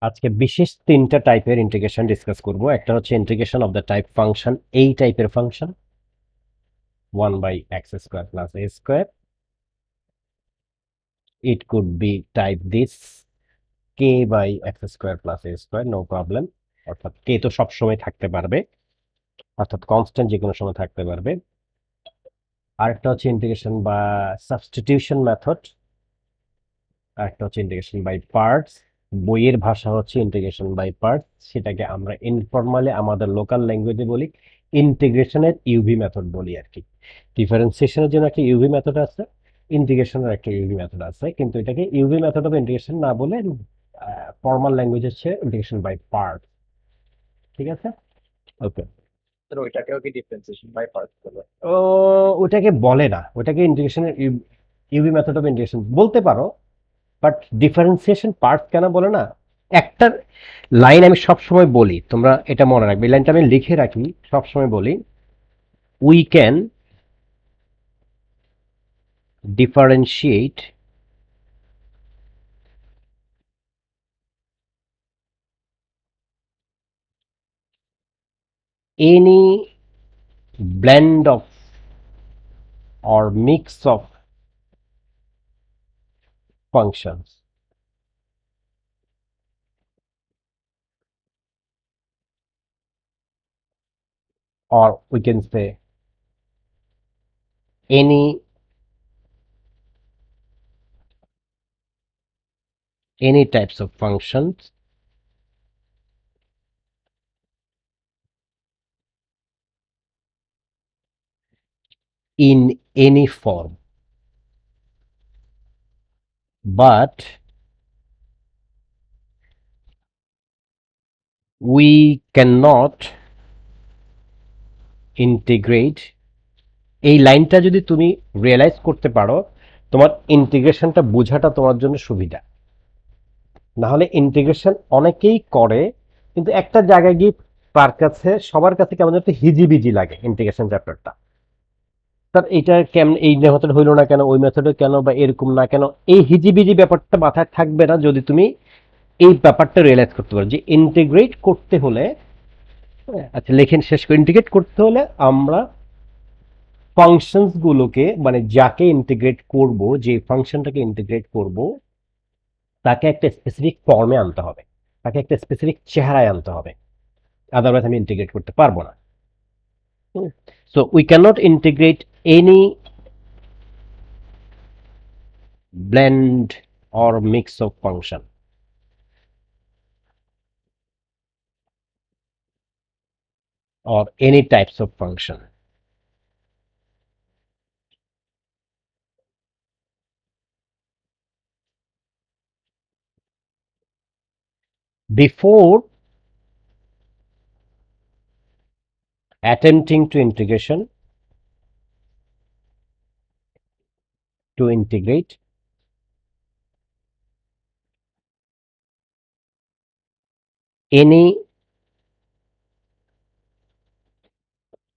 আজকে বিশেষ তিনটা টাইপের ইন্টিগ্রেশন ডিসকাস করব। একটা হচ্ছে integration of the type function, এই টাইপের function 1/x² plus a square. It could be type this k/x² plus a square, no problem. অর্থাৎ কে তো সব সময় থাকতে পারবে, অর্থাৎ কনস্ট্যান্ট যে কোনো সময় থাকতে পারবে। আরেকটা হচ্ছে ইন্টিগ্রেশন বা সাবস্টিটিউশন মেথড, আরেকটা হচ্ছে ইন্টিগ্রেশন বাই পার্টস। বইয়ের ভাষা হচ্ছে ইন্টিগ্রেশন বাই পার্টস, সেটাকে আমরা ইনফরমালি আমাদের লোকাল ল্যাঙ্গুয়েজে বলি ইন্টিগ্রেশনের ইউভি মেথড বলি আর কি। ডিফারেন্সিয়েশনের জন্য একটা ইউভি মেথড আছে, ইন্টিগ্রেশনের একটা ইউভি মেথড আছে, কিন্তু এটাকে ইউভি মেথড অফ ইন্টিগ্রেশন না বলে ফর্মাল ল্যাঙ্গুয়েজ হচ্ছে ইন্টিগ্রেশন বাই পার্ট। ঠিক আছে, ওকে। তো ওইটাকেও কি ডিফারেন্সিয়েশন বাই পার্টস বলে? ও, ওটাকে বলে না, ওটাকে ইন্টিগ্রেশনের ইউভি মেথড অফ ইন্টিগ্রেশন বলতে পারো, বাট ডিফারেন্সিয়েশন পার্ট কেন বলে না। একটা লাইন আমি সব সময় বলি, তোমরা এটা মনে রাখবে, এই লাইনটা আমি লিখে রাখি, সব সময় বলি, we can differentiate any blend of or mix of functions, or we can say any types of functions in any form, but we cannot integrate। এই লাইনটা যদি তুমি রিয়েলাইজ করতে পারো, তোমার ইন্টিগ্রেশনটা বোঝাটা তোমার জন্য সুবিধা। না হলে ইন্টিগ্রেশন অনেকেই করে, কিন্তু একটা জায়গায় গিয়ে তার কাছে সবার কাছে কেমন একটা হিজিবিজি লাগে ইন্টিগ্রেশন চ্যাপ্টারটা। তার এইটা কেমন, এই মেথড হইলো না কেন, ওই মেথডে কেন, বা এরকম না কেন, এই হিজিবিজি ব্যাপারটা মাথায় থাকবে না যদি তুমি এই ব্যাপারটা রিয়েলাইজ করতে পারো যে ইন্টিগ্রেট করতে হলে, আচ্ছা লেখেন শেষ করে, ইন্টিগ্রেট করতে হলে আমরা ফাংশনস গুলোকে, মানে যাকে ইন্টিগ্রেট করব, যে ফাংশনটাকে ইন্টিগ্রেট করব, তাকে একটা স্পেসিফিক ফর্মে আনতে হবে, তাকে একটা স্পেসিফিক চেহারায় আনতে হবে, আদারওয়াইজ আমি ইন্টিগ্রেট করতে পারবো না। So we can't integrate any blend or mix of function or any types of function. Before attempting to integrate any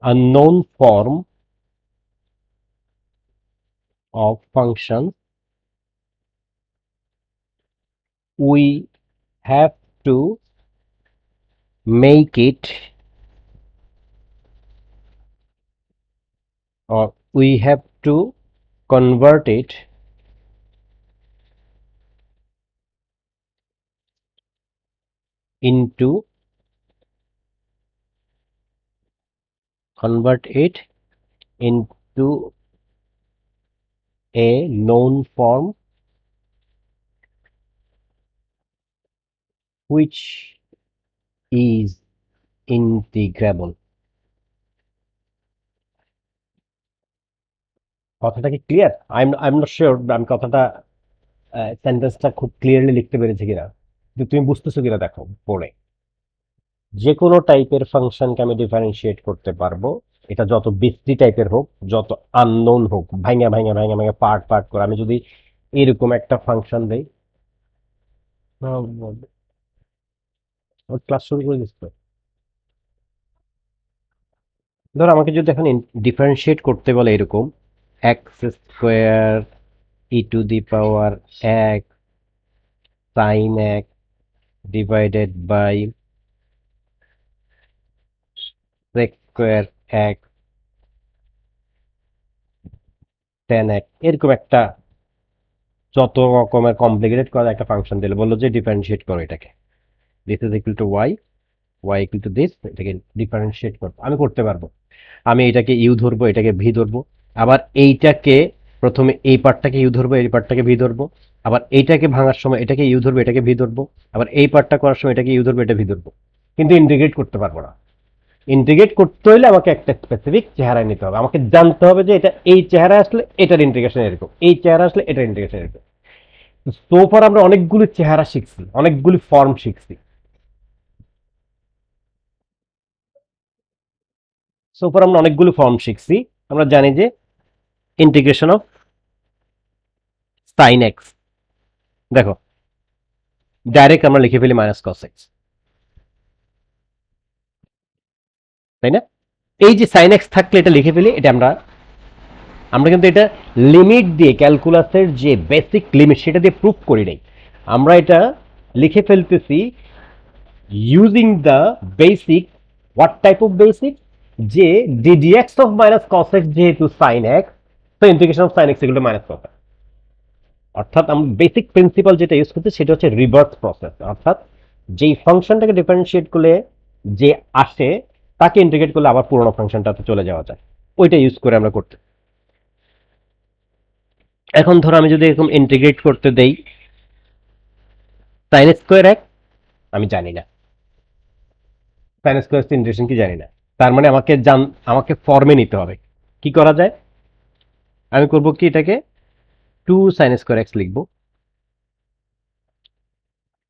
unknown form of function, we have to make it, or we have to convert it into convert it into a known form which is integrable. কথাটা কি clear? I am not sure আমি কথাটা, সেন্টেন্সটা খুব clearly লিখতে পেরেছি কিনা, কিন্তু তুমি বুঝতেছো কিনা দেখো পড়ে। যে কোনো টাইপের ফাংশনকে আমি ডিফারেন্সিয়েট করতে পারবো, এটা যত বিশ্রী টাইপের হোক, যত আননোন হোক, ভাঙা ভাঙা ভাঙা ভাঙা পার্ট পার্ট করে আমি যদি এরকম একটা ফাংশন দেই, ওর ক্লাস শুরু করে দিচ্ছ। ধর আমাকে যদি এখন ডিফারেন্সিয়েট করতে বলে এরকম x² e টু দি পাওয়ার এক সাইন এক divided by sec square x tan x, এরকম একটা যত রকমের কমপ্লিকেটেড করা একটা ফাংশন দিলে বললো যে ডিফারেন্সিয়েট করো এটাকে, this is equal to y, y equal to this, এটাকে ডিফারেন্সিয়েট করবো, আমি করতে পারবো। আমি এটাকে ইউ ধরবো, এটাকে ভি ধরবো, আবার এইটাকে প্রথমে এই পার্টটাকে ইউ ধরবো, এই পার্টটাকে ভি ধরবো, আবার এইটাকে ভাঙার সময় এটাকে ইউ ধরবো, এটাকে ভি ধরবো, আবার এই পার্টটা করার সময় এটাকে ইউ ধরবো, এটা ভি ধরবো, কিন্তু ইন্টিগ্রেট করতে পারবো না। ইন্টিগ্রেট করতে হলে আমাকে একটা স্পেসিফিক চেহারায় নিতে হবে, আমাকে জানতে হবে যে এটা এই চেহারা আসলে এটার ইন্টিগ্রেশন এরকম, এই চেহারা আসলে এটার ইন্টিগ্রেশন এরকম। সো ফার আমরা অনেকগুলো চেহারা শিখছি, অনেকগুলি ফর্ম শিখছি। সো ফার আমরা অনেকগুলো ফর্ম শিখছি। আমরা জানি যে ইন্টিগ্রেশন অফ সাইন এক্স, দেখো ডাইরেক্ট আমরা লিখে ফেলি মাইনাস কস এক্স, তাই না? এই যে সাইন এক্স থাকলে এটা লিখে ফেলি, এটা আমরা আমরা কিন্তু এটা লিমিট দিয়ে, ক্যালকুলাসের যে বেসিক লিমিট সেটা দিয়ে প্রুফ করি নাই, আমরা এটা লিখে ফেলতেছি using the basic. What type of basic? যে d d x of minus cos x যেহেতু সাইন এক্স, তো ইন্টিগ্রেশন অফ সাইন এক্স এগুলো মাইনাস কস এক্স, অর্থাৎ আমরা বেসিক প্রিন্সিপাল যেটা ইউজ করছি সেটা হচ্ছে রিভার্স প্রসেস, অর্থাৎ যেই ফাংশনটাকে ডিফারেন্সিয়েট করলে যে আসে তাকে ইন্টিগ্রেট করলে আবার পুরোনো ফাংশনটাতে চলে যাওয়া যায়, ওইটা ইউজ করে আমরা করতে। এখন ধরো আমি যদি এরকম ইন্টিগ্রেট করতে দেই সাইন স্কোয়ার এক, আমি জানি না সাইন স্কোয়ার ইন্টিগ্রেশন কি জানি না, তার মানে আমাকে ফর্মে নিতে হবে। কি করা যায়? আমি করব কি, এটাকে টু সাইন স্কোয়ার এক্স লিখবো,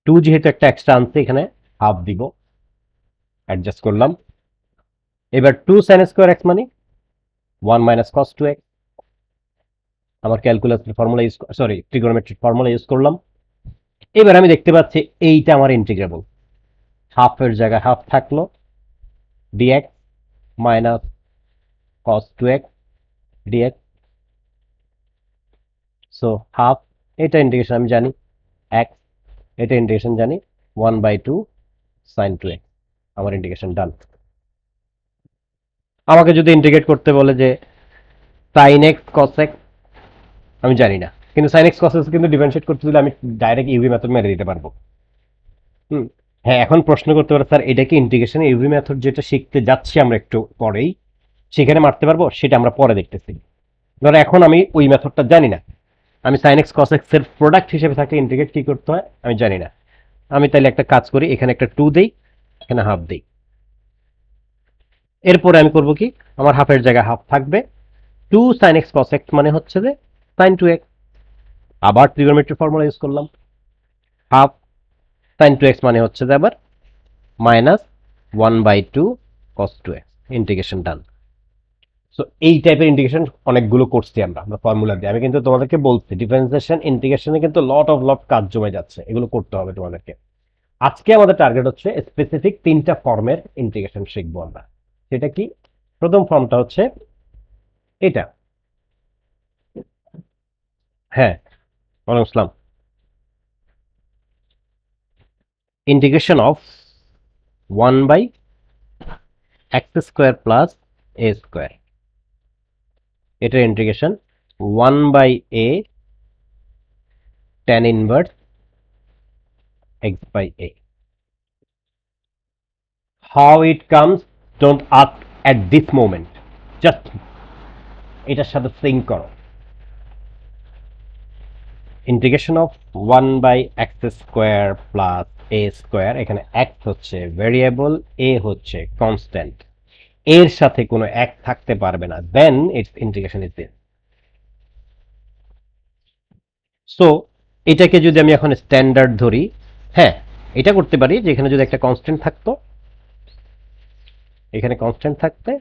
টু যেহেতু একটা এক্সট্রা আনছে এখানে হাফ দিব, অ্যাডজাস্ট করলাম। এবার টু সাইন স্কোয়ার এক্স মানে one minus cos two x, আমার ক্যালকুলাসের formula use, sorry trigonometric formula use করলাম। এবার আমি দেখতে পাচ্ছি এইটা আমার ইন্টিগ্রেবল, হাফের জায়গায় হাফ থাকলো, dx minus cos two x dx, so half, এটা ইন্টিগ্রেশন আমি জানি, এক্স এটা ইন্টিগ্রেশন জানি, one by two sine two x, আমার ইন্টিগ্রেশন ডান। আমাকে যদি ইন্টিগ্রেট করতে বলে যে সাইন এক্স কস এক্স, আমি জানি না, কিন্তু সাইন এক্স কস এক্স কিন্তু ডিফারেন্সিয়েট করতে দিলে আমি ডাইরেক্ট ইউভি মেথড মেরে দিতে পারবো। হুম, হ্যাঁ, এখন প্রশ্ন করতে পারো স্যার এটা কি ইন্টিগ্রেশন ইউভি মেথড যেটা শিখতে যাচ্ছি আমরা একটু পরেই, সেখানে মারতে পারবো? সেটা আমরা পরে দেখতেছি। ধরো এখন আমি ওই মেথডটা জানি না, আমি সাইন এক্স কস এক্স এর প্রোডাক্ট হিসেবে থাকলে ইন্টিগ্রেট কি করতে হয় আমি জানি না, আমি তাহলে একটা কাজ করি, এখানে একটা টু দেই, এখানে হাফ দেই, এরপরে আমি করব কি, আমার হাফের জায়গায় হাফ থাকবে, two sine x cos x মানে হচ্ছে যে সাইন টু এক্স, আবার ট্রিগোনোমেট্রিক ফর্মুলা ইউজ করলাম, হাফ সাইন টু এক্স মানে হচ্ছে যে আবার minus one by two cos two x, integration done. So এই টাইপের ইন্টিগ্রেশন অনেকগুলো করছি আমরা ফর্মুলা দিয়ে। আমি কিন্তু তোমাদেরকে বলছি ডিফারেন্সিয়েশন ইন্টিগ্রেশনে কিন্তু লট কাজ জমে যাচ্ছে, এগুলো করতে হবে তোমাদেরকে। আজকে আমাদের টার্গেট হচ্ছে স্পেসিফিক তিনটা ফর্মের ইন্টিগ্রেশন শিখবো আমরা। সেটা কি? প্রথম ফর্মটা হচ্ছে এটা, হ্যাঁ, ওয়ালাইকুম আসসালাম, integration of one by x square plus a square, এটার integration one by a tan inverse x by a. How it comes don't ask at this moment, just এটার সাথে সিঙ্ক করো। Integration of one by x square plus a square, এখানে x হচ্ছে variable, a হচ্ছে constant, এর সাথে কোনো এক থাকতে পারবে না, then it's integration is this. So এটাকে যদি আমি এখন স্ট্যান্ডার্ড ধরি, হ্যাঁ এটা করতে পারি যে এখানে যদি একটা কনস্ট্যান্ট থাকতো, এখানে কনস্ট্যান্ট থাকতে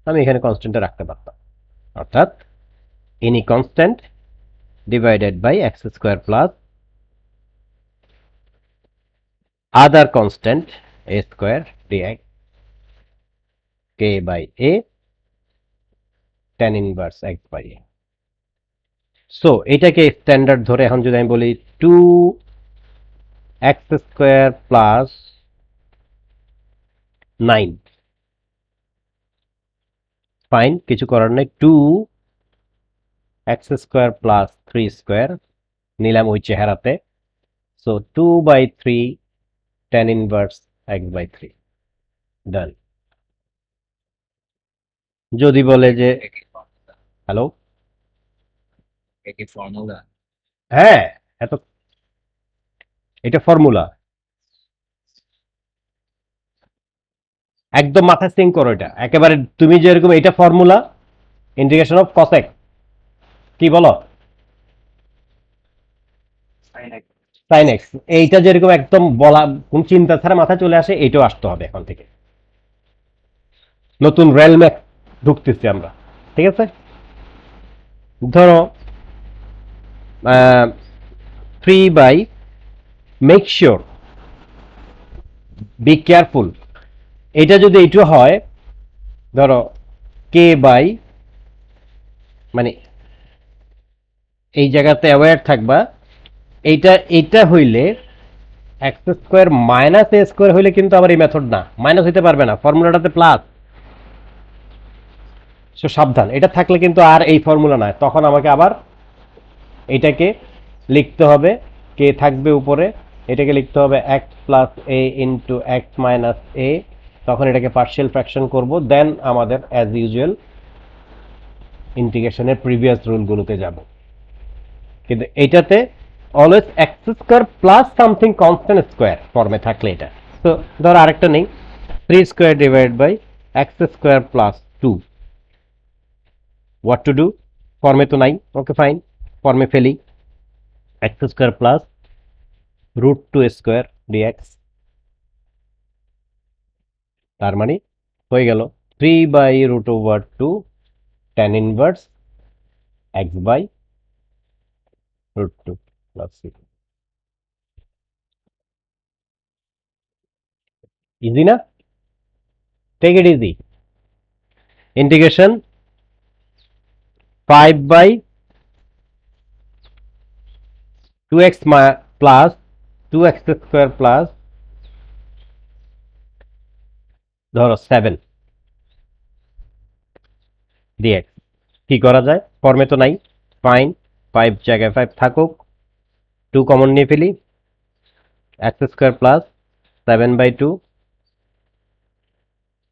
আমি এখানে কনস্ট্যান্টটা রাখতে পারতাম, অর্থাৎ any constant divided by x square plus other constant a square dx k by a tan inverse x by a. So এটাকে স্ট্যান্ডার্ড ধরে এখন যদি আমি বলি two x square plus 9, fine, কিছু করার নেই। 2 এক্স স্কোয়ার প্লাস 3 স্কোয়ার নিলাম ওই চেহারাতে। সো 2/3 tan ইনভার্স x/3, ডান। যদি বলে যে হ্যালো, একই ফর্মুলা। হ্যাঁ, এত এটা ফর্মুলা, একদম মাথায় সিঙ্ক করো এটা একেবারে। তুমি যেরকম এটা ফর্মুলা ইন্টিগ্রেশন অফ কসেক, কি বলো, সাইন এক্স, এইটা যেরকম একদম বলা কোন চিন্তা ছাড়া মাথায় চলে আসে, এইটাও আসতে হবে এখন থেকে। নতুন রেলমে ঢুকতেছি আমরা, ঠিক আছে। ধরো 3 by, make sure, be careful, এটা যদি এইটা হয়, ধরো কে বাই, মানে এই জায়গাতে অ্যাওয়্যার থাকবা, এইটা হইলে এক্স স্কোয়ার মাইনাস এ স্কোয়ার হইলে কিন্তু আবার এই মেথড না, মাইনাস হইতে পারবে না, ফর্মুলাটাতে প্লাস। সো সাবধান, এটা থাকলে কিন্তু আর এই ফর্মুলা নয়, তখন আমাকে আবার এটাকে লিখতে হবে, কে থাকবে উপরে, এটাকে লিখতে হবে x plus a into x minus a, তখন এটাকে পার্শিয়াল ফ্র্যাকশন করব, দেন আমাদের অ্যাজ ইউজুয়াল ইন্টিগ্রেশনের প্রিভিয়াস রুলগুলোতে যাব। কিন্তু এটাতে always x square plus something constant square ফর্মে থাকলে এটা। তো ধর আরেকটা নেই, 3 square divide by x square plus 2, what to do, ফর্মে তো নাই, ওকে ফাইন, ফর্মে ফেলি, x square plus √2 square dx, তার মানে হয়ে গেল 3/√2 tan inverse x/√2 plus c। Easy না? Take it easy. Integration 5/2x plus 2x square plus ধরো 7 ডিএক্স, কি করা যায়, ফর্মে তো নাই, ফাইন, 5 জায়গায় 5 থাকুক, 2 কমন নিয়ে ফেলি, এক্স স্কোয়ার প্লাস 7/2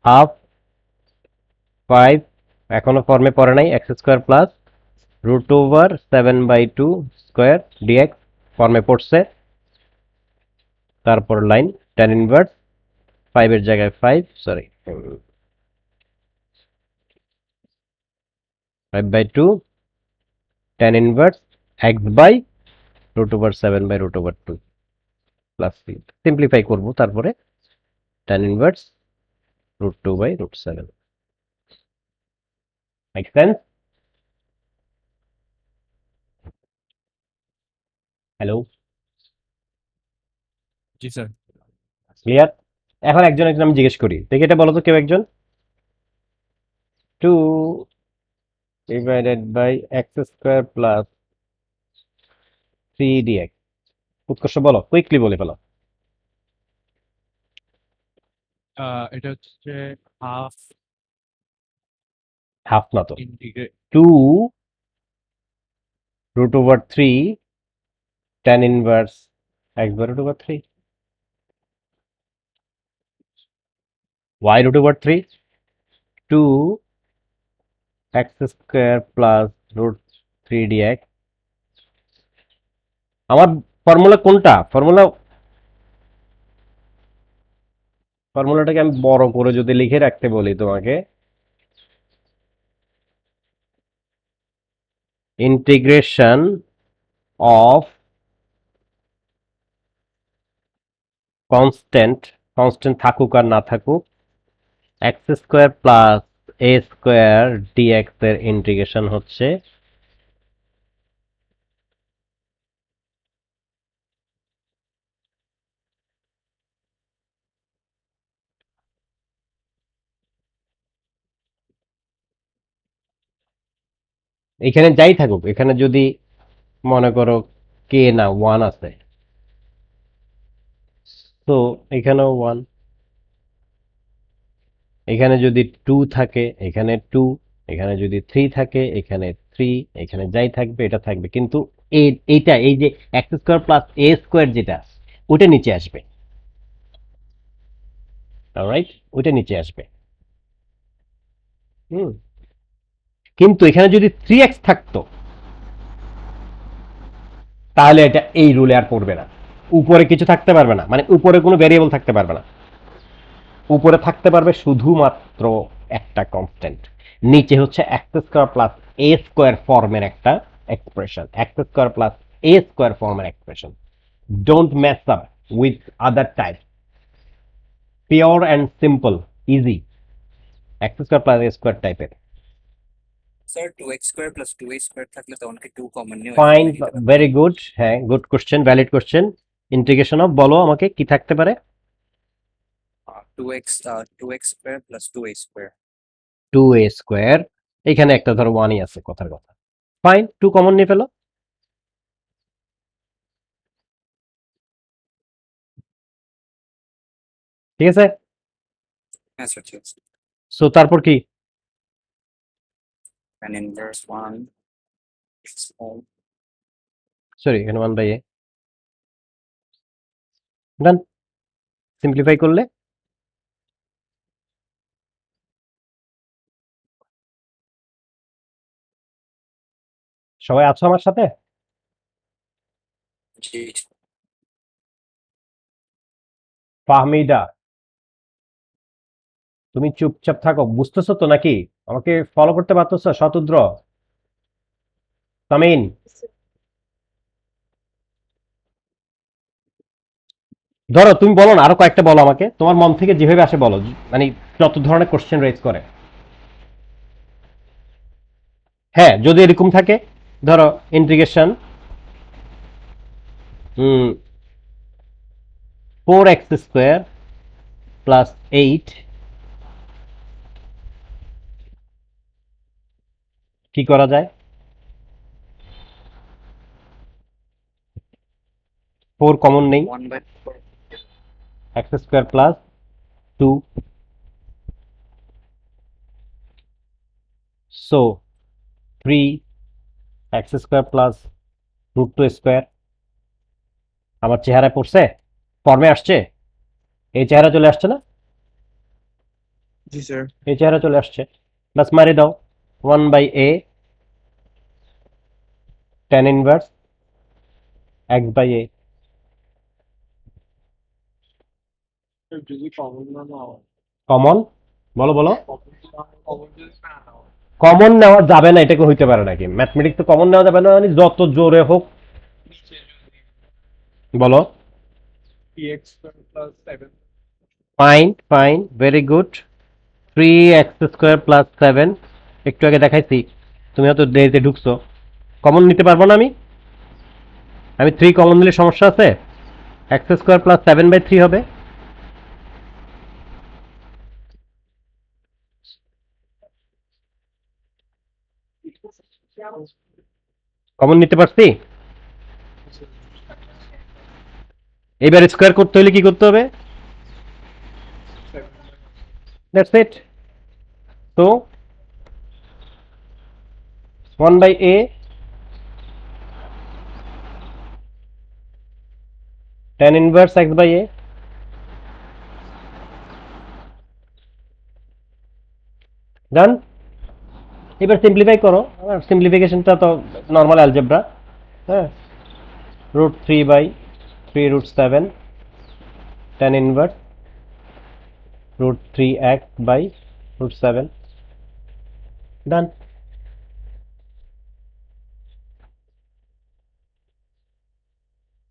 হাফ 5, এখনো ফর্মে পড়ে নাই, x square plus √7/2 square dx, ফর্মে পড়ছে। তারপর লাইন tan ইনভার্স 5 এর জায়গায় 5, sorry 5/2 tan inverse x/√7/√2 plus c, simplify করব, তারপরে tan inverse √2/√7, make sense? Hello, জি স্যার। ক্লিয়ার? এখন একজন একজন আমি জিজ্ঞেস করি, দেখি এটা বলো তো কেউ একজন। 2 divided by x square plus 3 dx, Utkarsh বলো, কুইকলি বলে ফেলো। এটা হচ্ছে হাফ হাফ না তো, integrate 2√3 tan inverse x/√3, y√3 2 x square plus √3 dx। আমার ফর্মুলা কোনটা, ফর্মুলাটাকে আমি বড় করে যদি লিখে রাখতে বলি তোমাকে, ইন্টিগ্রেশন অফ কনস্ট্যান্ট, কনস্ট্যান্ট থাকুক আর না থাকুক, x square plus a square dx এর ইন্টিগ্রেশন হচ্ছে এখানে যাই থাকুক, এখানে যদি মনে করো কে না 1 আছে, তো এখানেও 1, এখানে যদি 2 থাকে এখানে 2, এখানে যদি 3 থাকে এখানে 3, এখানে যাই থাকবে এটা থাকবে, কিন্তু এইটা এই যে x square plus a square যেটা ওটা নিচে আসবে। অলরাইট, ওইটা নিচে আসবে। হুম, কিন্তু এখানে যদি 3x থাকতো তাহলে এটা এই রুলে আর পড়বে না। উপরে কিছু থাকতে পারবে না, মানে উপরে কোনো ভেরিয়েবল থাকতে পারবে না। উপরে থাকতে পারবে শুধুমাত্র একটা কনস্ট্যান্ট, নিচে হচ্ছে x square plus a square ফর্মের একটা expression, x square plus a square ফর্মের expression. Don't mess up with other type, pure and simple, easy, x square plus a square টাইপের। Sir 2x square plus 2a square থাকলে তো অনেকে 2 common নিয়ে fine, very good, হ্যাঁ good question, valid question. Integration of, বলো আমাকে কি থাকতে পারে? 2x square plus 2a square. 2a square, এখানে একটা ধরো 1ই আছে, কথার কথা। ফাইন, 2 কমন নিয়ে ফেলো। ঠিক আছে, হ্যাঁ স্যার ঠিক আছে। সো তারপর কি? tan ইনভার্স 1 হোল সরি, এখানে 1/a, ডান। সিম্পলিফাই করলে সবাই আছো আমার সাথে? জি ফাহমিদা, তুমি চুপচাপ থাকো, বুঝতেছো তো নাকি? আমাকে ফলো করতে পারতেছো? শতদ্র, তামিন, ধরো তুমি বলো না, আরো কয়েকটা বলো আমাকে, তোমার মন থেকে যেভাবে আসে বলো, মানে যত ধরনের কোশ্চেন রেজ করে। হ্যাঁ, যদি এরকম থাকে, ধরো ইন্টিগ্রেশন 4x স্কোয়ার প্লাস 8, কি করা যায়? 4 কমন নেই, 1/4 x square plus 2, so 3x square plus root 2 square. আমার চেহারায় পড়ছে, ফর্মে আসছে, এই চেহারা চলে আসছে না? জি স্যার। এই চেহারা চলে আসছে, বাস মারি দাও। 1/a tan inverse x/a। যদি কমন না নাও, কমন, বলো বলো। কমন যদি না নাও, কমন নেওয়া যাবে না, এটাকে হইতে পারে নাকি? ম্যাথমেটিক্স তো কমন নেওয়া যাবে না, মানে যত জোরে হোক। নিচে যদি বলো। 3x square plus 7 fine fine, very good. 3x square plus 7, একটু আগে দেখাইছি, তুমি হয়তো দেরিতে ঢুকছো। কমন নিতে পারবো না আমি? আমি 3 কমন নিলে সমস্যা আছে? এক্স স্কোয়ার প্লাস 7/3 হবে। কমন নিতে পারছি? এবার স্কোয়ার করতে হলে কি করতে হবে? That's it. তো 1/a tan ইনভার্স x/a, ডান। এবার সিম্পলিফাই করো, সিম্পলিফিকেশনটা তো নর্মাল অ্যালজেব্রা। হ্যাঁ, √3/3√7 tan ইনভার্স √3x/√7, ডান।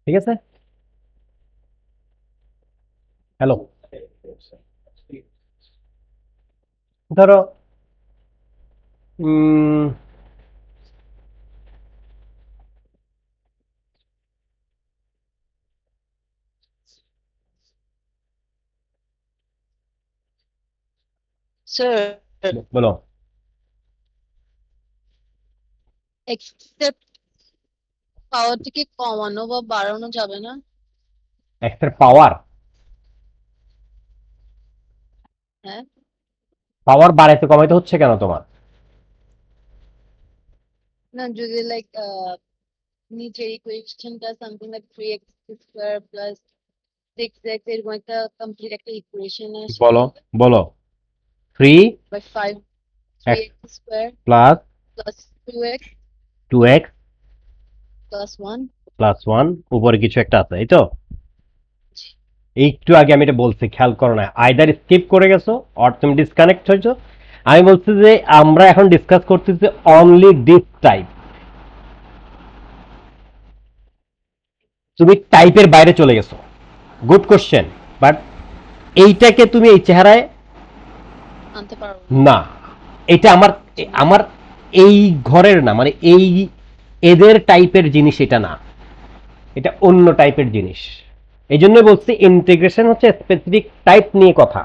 ঠিক আছে, হ্যালো। ধরো উম, স্যার বলো। এক্সেপ্ট পাওয়ারটিকে কমানো বা বাড়ানো যাবে না? এক্স এর পাওয়ার, হ্যাঁ পাওয়ার বাড়াইতে কমাইতে হচ্ছে কেন তোমার? না যদি লাইক নিচের ইকুয়েশনটা something like 3x square plus 6x এরকম একটা কমপ্লিট একটা ইকুয়েশন আসে বলো বলো by 5 x 3x square plus plus 2x 2x plus 1 plus 1 উপরে কিছু একটা আছে, এই তো? একটু আগে আমি এটা বলছি, খেয়াল করো না, আইদার স্কিপ করে গেছো অর তুমি ডিসকানেক্ট হয়েছো। আমি বলছি যে আমরা এখন ডিসকাস করতেছি অনলি দিস টাইপ। তুমি টাইপের বাইরে চলে গেছো, গুড কোশ্চেন, বাট এইটাকে তুমি এই চেহারায় আনতে পারবো না, এটা আমার আমার এই ঘরের না, মানে এই এদের টাইপের জিনিস এটা না, এটা অন্য টাইপের জিনিস। এই জন্য বলছি ইন্টিগ্রেশন হচ্ছে স্পেসিফিক টাইপ নিয়ে কথা।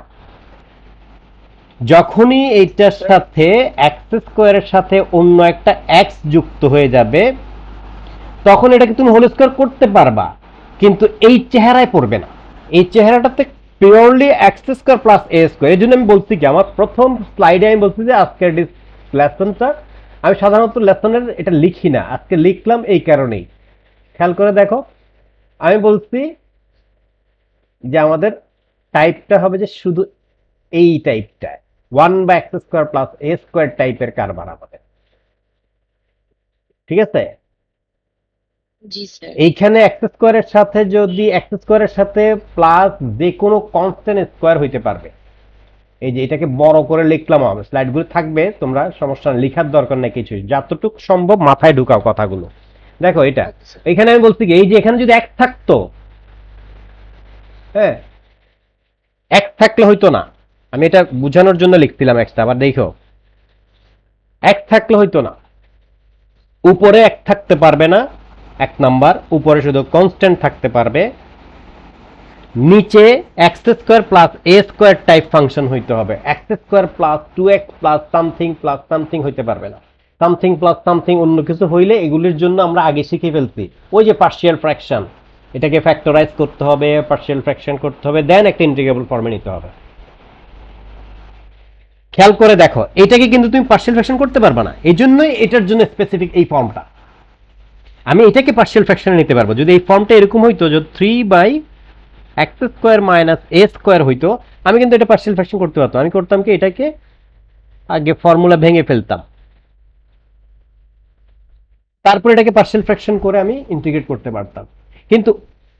যখনই এইটার সাথে এক্স স্কোয়ারের সাথে অন্য একটা এক্স যুক্ত হয়ে যাবে তখন এটাকে তুমি হোল স্কোয়ার করতে পারবা, কিন্তু এই চেহারায় পড়বে না। এই চেহারাটাতে purely x square plus a square. এই জন্য আমি বলছি কি, আমার প্রথম স্লাইডে আমি বলছি যে আজকের লেসনটা আমি সাধারণত লেসনের এটা লিখি না, আজকে লিখলাম এই কারণেই। খেয়াল করে দেখো, আমি বলছি যে আমাদের টাইপটা হবে যে শুধু এই টাইপটা 1/x² প্লাস a স্কোয়ার টাইপের কারবার আমাদের, ঠিক আছে? জি স্যার এইখানে এক্স স্কোয়ারের সাথে যদি এক্স স্কোয়ারের সাথে প্লাস যে কোনো কনস্ট্যান্ট স্কোয়ার হইতে পারবে। এই যে এটাকে বড় করে লিখলাম, হবে স্লাইডগুলো থাকবে, তোমরা সমস্যা লিখার দরকার নেই কিছু, যতটুকু সম্ভব মাথায় ঢুকাও কথাগুলো। দেখো এটা এখানে আমি বলছি কি, এই যে এখানে যদি এক্স থাকতো, হ্যাঁ এক্স থাকলে হইতো না, আমি এটা বোঝানোর জন্য লিখছিলাম এক্সটা, আবার দেখো এক্স থাকলে হইতো না, উপরে এক থাকতে পারবে না, এক নাম্বার, উপরে শুধু কনস্ট্যান্ট থাকতে পারবে, নিচে x square plus a square type function হইতে হবে, x square plus 2x plus something হইতে পারবে না। সামথিং প্লাস সামথিং অন্য কিছু হইলে এগুলির জন্য আমরা আগে শিখে ফেলছি, ওই যে পার্শিয়াল ফ্র্যাকশন, এটাকে ফ্যাক্টরাইজ করতে হবে, পার্শিয়াল ফ্র্যাকশন করতে হবে, দেন একটা ইন্টিগ্রেবল ফর্মে নিতে হবে। খেয়াল করে দেখো, এটাকে কিন্তু তুমি পার্শিয়াল ফ্র্যাকশন করতে পারবে না, এই জন্যই এটার জন্য স্পেসিফিক এই ফর্মটা। আমি এটাকে পার্শিয়াল ফ্র্যাকশনে নিতে পারবো যদি এই ফর্মটা এরকম হইতো, যে 3/x² মাইনাস a স্কোয়ার হইতো, আমি কিন্তু এটা পার্শিয়াল ফ্র্যাকশন করতে পারতাম। আমি করতাম কি, এটাকে আগে ফর্মুলা ভেঙে ফেলতাম, তারপর এটাকে পার্শিয়াল ফ্র্যাকশন করে আমি ইন্টিগ্রেট করতে পারতাম। কিন্তু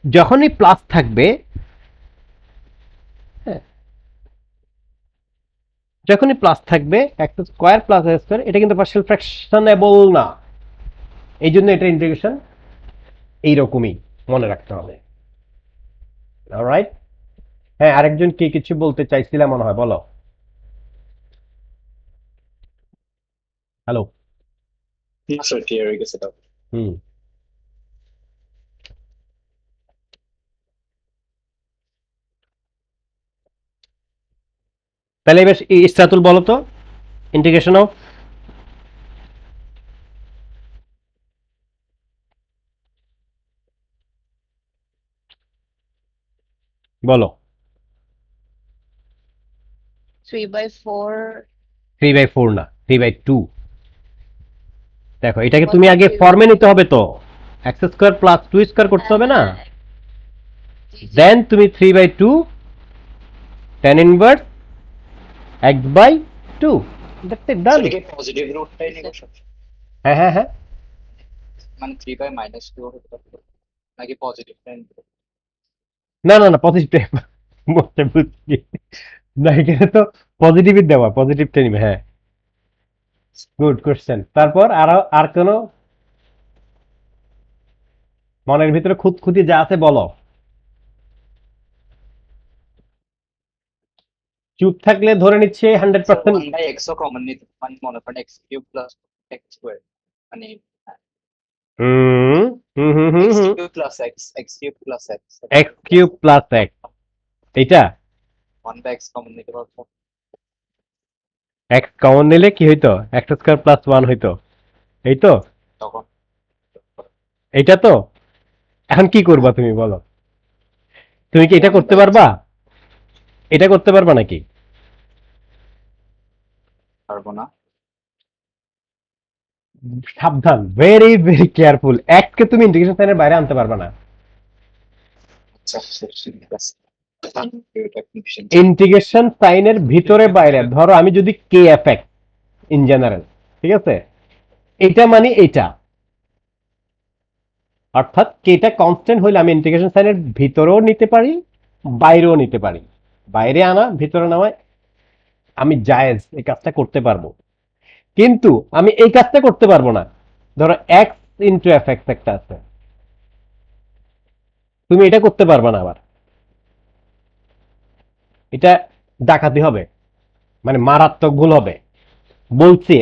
যখনই প্লাস থাকবে, হ্যাঁ যখনই প্লাস থাকবে x square plus a square, এটা কিন্তু পার্শিয়াল ফ্র্যাকশনেবল না, এই জন্য এটা ইন্টিগ্রেশন এইরকমই মনে রাখতে হবে। অলরাইট, হ্যাঁ আরেকজন কি কিছু বলতে চাইছিলাম মনে হয়, বলো। হ্যালো। না স্যার, ক্লিয়ার হয়ে গেছে তাও। হুম, তাহলে এবার ইসরাতুল বলো তো, ইন্টিগ্রেশন অফ বলো। 3/4 3/4 না, 3/2। দেখো এটাকে তুমি আগে ফর্মে নিতে হবে তো, এক্স স্কোয়ার প্লাস 2 স্কোয়ার করতে হবে না, দেন তুমি 3/2 tan inverse x/2, that's it, done. Sir, কি পজিটিভ রুটটাই নিব স্যার? হ্যাঁ হ্যাঁ হ্যাঁ, মানে 3/-2 হতে পারবে নাকি পজিটিভটা নিতে? না না না, পজিটিভ বলতে বুঝছি না, এখানে তো পজিটিভই দেওয়া, পজিটিভটা নিবে, হ্যাঁ গুড কোশ্চেন। তারপর আর কোনো মনের ভিতরে খুঁতখুঁতি যা আছে বলো, চুপ থাকলে ধরে নিচ্ছে 100%। 1/x ও কমন নিতে, মানে মনে করেন x³ প্লাস x² মানে হুম হুম হুম হুম হুম, x³ plus x³ plus x x cube plus x, এইটা 1/x কমন নিতে পারবো এক্স কমন নিলে কি হইতো, এক্স স্কোয়ার প্লাস 1 হইতো, এই তো, তখন। এইটা তো। এখন কি করবা তুমি বলো, তুমি কি এটা করতে পারবা, এটা করতে পারবা নাকি? পারবো না। সাবধান, ভেরি ভেরি কেয়ারফুল, এককে তুমি ইন্টিগ্রেশন সাইনের বাইরে আনতে পারবে না। আচ্ছা ঠিক আছে। এটা confusion। ইন্টিগ্রেশন সাইনের ভিতরে বাইরে, ধরো আমি যদি K F x in general, ঠিক আছে, এটা মানে এটা, অর্থাৎ কেটা কনস্ট্যান্ট হইলে আমি ইন্টিগ্রেশন সাইনের ভিতরেও নিতে পারি, বাইরেও নিতে পারি। বাইরে আনা ভিতরে নেওয়া আমি জায়েজ, এই কাজটা করতে পারবো। কিন্তু আমি এই কাজটা করতে পারবো না, ধরো এক্স ইন্টু এফ এক্স একটা আছে, তুমি এটা করতে পারবে না। আবার এটা ডাকাতি হবে, মানে মারাত্মক ভুল হবে। বলছি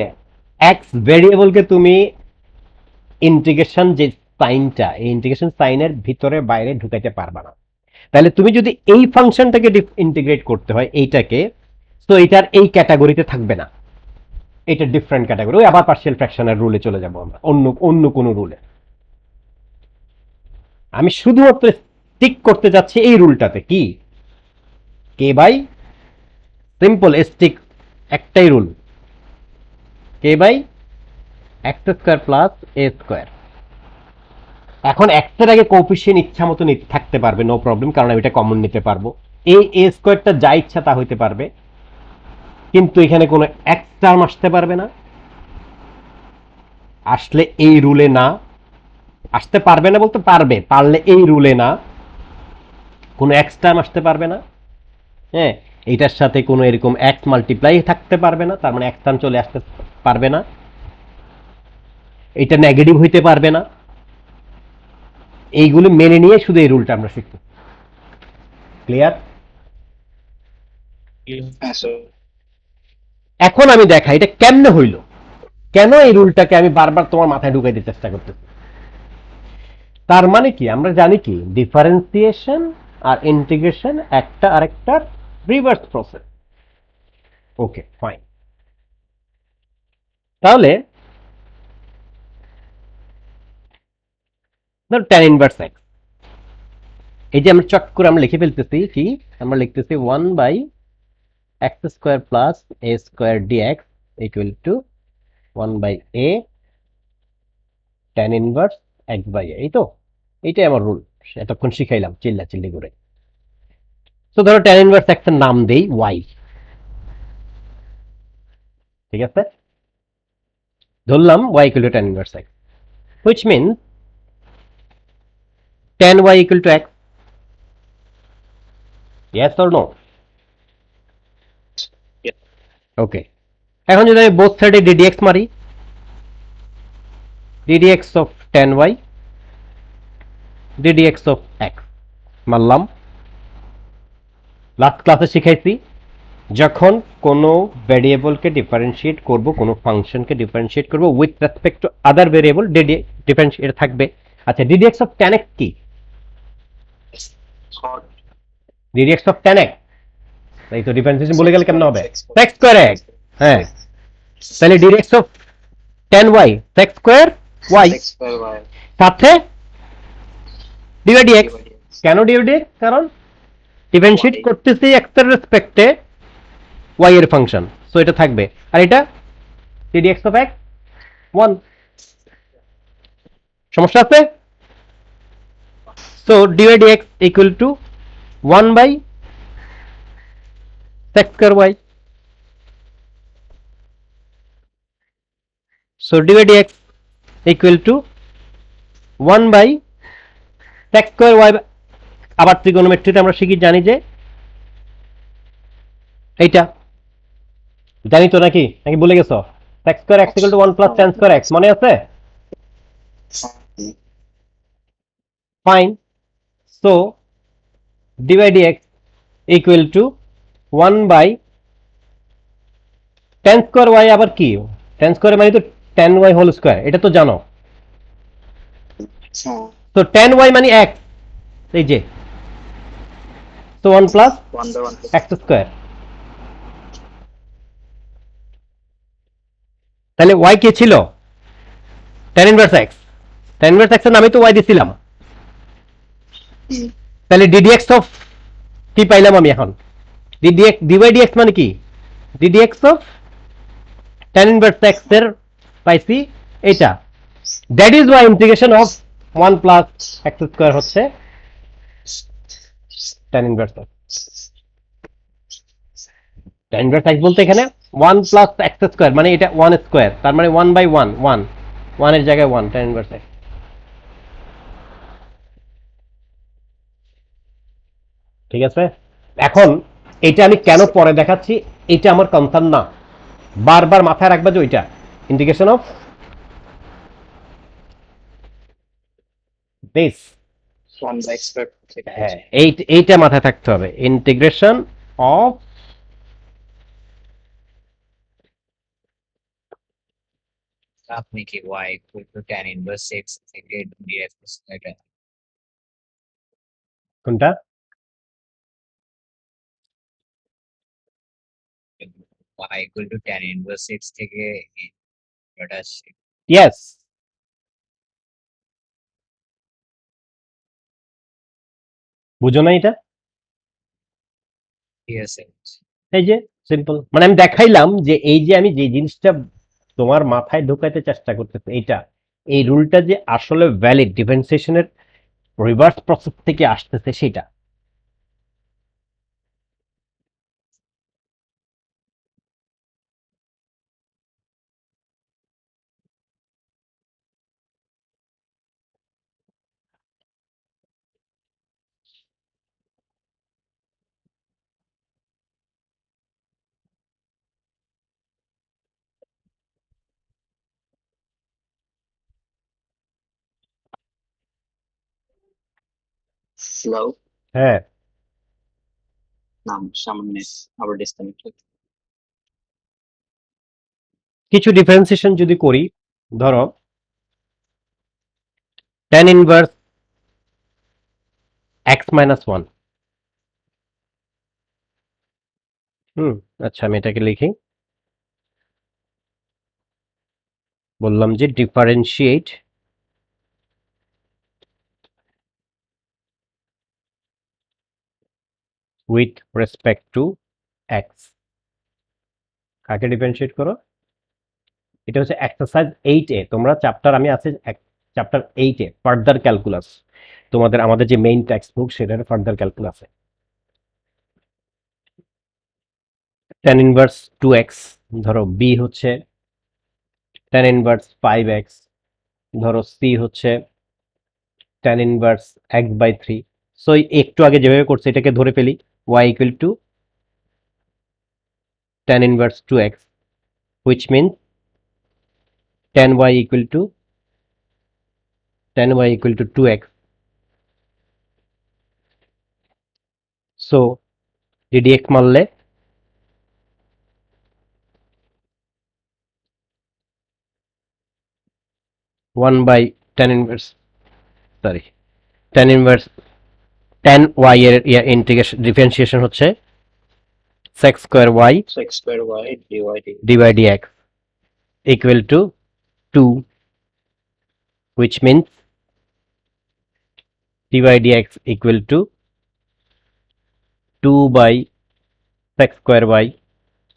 এক্স ভেরিয়েবলকে তুমি ইন্টিগ্রেশন যে সাইনটা, এই ইন্টিগ্রেশন সাইনের ভিতরে বাইরে ঢুকাইতে পারবা না। তাহলে তুমি যদি এই ফাংশনটাকে ইন্টিগ্রেট করতে হয় এইটাকে, তো এটার এই ক্যাটাগরিতে থাকবে না, এটা ডিফারেন্ট ক্যাটাগরি। ওই আবার পার্শিয়াল ফ্র্যাকশনের রুলে চলে যাব আমরা, অন্য কোনো রুলে। আমি শুধুমাত্র স্টিক করতে যাচ্ছি এই রুলটাতে, কি কে বাই সিম্পল স্টিক, একটাই rule, k by x square plus a square. এখন এক্সের আগে কোএফিসিয়েন্ট ইচ্ছা মতো থাকতে পারবে, নো প্রবলেম, কারণ আমি এটা কমন নিতে পারবো। এই এ স্কোয়ারটা যা ইচ্ছা তা হইতে পারবে, কিন্তু এখানে কোনো এক্স টার্ম আসতে পারবে না। আসলে এই রুলে না, আসতে পারবে না বলতে পারবে, পারলে এই রুলে না, কোনো এক্স টার্ম আসতে পারবে না। হ্যাঁ, এইটার সাথে কোনো এরকম এক্স মাল্টিপ্লাই থাকতে পারবে না, তার মানে এক্স টার্ম চলে আসতে পারবে না। এটা নেগেটিভ হইতে পারবে না। এইগুলো মেনে নিয়ে শুধু এই রুলটা আমরা শিখব। ক্লিয়ার? হ্যাঁ স্যার। এখন আমি দেখাই এটা কেমনে হইল, কেন এই রুলটাকে আমি বারবার তোমার মাথায় ঢুকাইতে চেষ্টা করতেছি। তার মানে কি, আমরা জানি কি ডিফারেন্সিয়েশন আর ইন্টিগ্রেশন একটা আরেকটার রিভার্স প্রসেস। Okay fine. তাহলে ধর tan ইনভার্স x, এই যে আমরা চট করে আমরা লিখে ফেলতেছি, কি আমরা লিখতেছি 1 by x square plus a square dx equal to 1 by a tan inverse x by a। এই তো, এইটাই আমার রুল, এতক্ষণ শিখাইলাম চিল্লা চিল্লি করে। তো ধরো tan ইনভার্স x এর নাম দেই y, ঠিক আছে, ধরলাম y equal to tan inverse x, which means tan y equal to x. Yes or no? Yes. Okay. এখন যদি আমি বোথ সাইডে ddx মারি, ddx of tan y, ddx of x মারলাম। লাস্ট ক্লাসে শিখাইছি যখন কোনো ভেরিয়েবলকে ডিফারেন্সিয়েট করব, কোনো ফাংশনকে ডিফারেন্সিয়েট করব with respect to other variable, differentiate থাকবে। আচ্ছা, ddx of tan x কি? ddx of tan x, এই তো ডিফারেন্সিয়েশন বলে গেলে কেমন হবে? sec square x। হ্যাঁ, তাহলে ddx of tan y sec square y সাথে dydx। কেন dydx? কারণ ডিফারেন্সিয়েট করতেছি x এর রেসপেক্টে y এর ফাংশন, সো এটা থাকবে। আর এটা ddx of x 1। সমস্যা আছে? So dydx equal to 1 by sec square y। So dydx equal to 1 by sec square y। আবার ত্রিকোণমিতিতে আমরা শিখি, জানি যে এইটা জানি তো, নাকি নাকি ভুলে গেছো? sec square x equal to 1 plus tan square x, মনে আছে? Fine. So dydx equal to 1 by tan square y। আবার কি tan square মানে তো tan y হোল স্কয়ার, এটা তো জানো। তো tan y মানে x, এই যে, তো 1 প্লাস x স্কয়ার। তাহলে y কি ছিল? tan inverse x। tan inverse x এর নামে তো y দিছিলাম। তাহলে ddx অফ কি পাইলাম আমি এখন? ddx dydx মানে কি? ddx of tan inverse x এর পাইছি এটা, that is Y integration of 1 plus x square হচ্ছে tan inverse x। tan inverse x বলতে এখানে 1 প্লাস এক্স স্কোয়ার মানে এটা 1 স্কোয়ার, তার মানে 1/1 1 এর জায়গায় 1 tan ইনভার্স x। ঠিক আছে, এখন এটা আমি কেন পরে দেখাচ্ছি, এটা আমার কনসার্ন না, বারবার মাথায় রাখবা যে ওইটা integration of this, 1 by x square. হ্যাঁ এইটা মাথায় থাকতে হবে, ইন্টিগ্রেশন অফ আপনি কি y equal to tan inverse x থেকে dx এটা কোনটা, y equal to tan inverse x থেকে এটা আসছে ইয়েস, বুঝো না এটা, ঠিক আছে। এই যে সিম্পল, মানে আমি দেখাইলাম যে এই যে আমি যে জিনিসটা তোমার মাথায় ঢোকাইতে চেষ্টা করতেছি, এইটা এই রুলটা যে আসলে ভ্যালিড, ডিফারেন্সিয়েশনের রিভার্স প্রসেস থেকে আসতেছে সেটা। Flow. হ্যাঁ, নাম সামনে আবার ডিসকানেক্টেড। কিছু ডিফারেন্সিয়েশন যদি করি, ধরো tan ইনভার্স x মাইনাস 1, আচ্ছা আমি এটাকে লিখি, বললাম যে differentiate with respect two x, কাকে ডিফারেন্সিয়েট করো, এটা হচ্ছে এক্সারসাইজ 8A, তোমরা চ্যাপ্টার, আমি আছি চ্যাপ্টার 8A ফার্দার ক্যালকুলাস, তোমাদের আমাদের যে মেইন টেক্সট বুক সেটার ফার্দার ক্যালকুলাসে tan ইনভার্স 2x, ধরো b হচ্ছে tan ইনভার্স 5x, ধরো c হচ্ছে tan ইনভার্স x/3। সো একটু আগে যেভাবে করছে এটাকে ধরে ফেলি, y equal to tan inverse 2x, which means tan y equal to 2x. So ddx মারলে 1/tan inverse, sorry, tan inverse tan y এর ইন্টিগ্রেশন ডিফারেন্সিয়েশন হচ্ছে sec square y So x square y dy dt. dy dx equal to 2, which means dy dx equal to 2 by sec square y,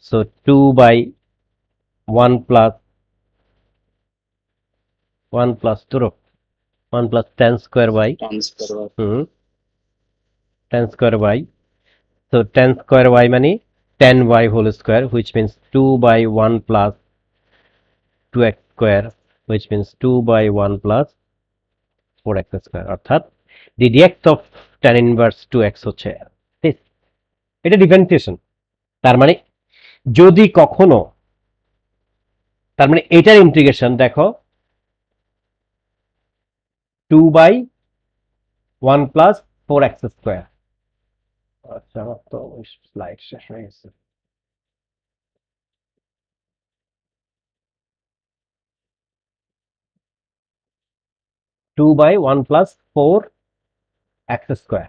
so 2 by 1 plus 1 plus 2 1 plus tan square y, Tan square y. tan square y, so tan square y মানে tan y whole square, which means 2 by 1 plus 2x square, which means 2 by 1 plus 4x square, অর্থাৎ ddx of tan inverse 2x হচ্ছে this। এটা differentiation, তার মানে যদি কখনো, তার মানে এটার ইন্টিগ্রেশন দেখো 2 by 1 plus 4x square। আচ্ছা আমার তো স্লাইড শেষ হয়ে গেছে, two by one plus four x square,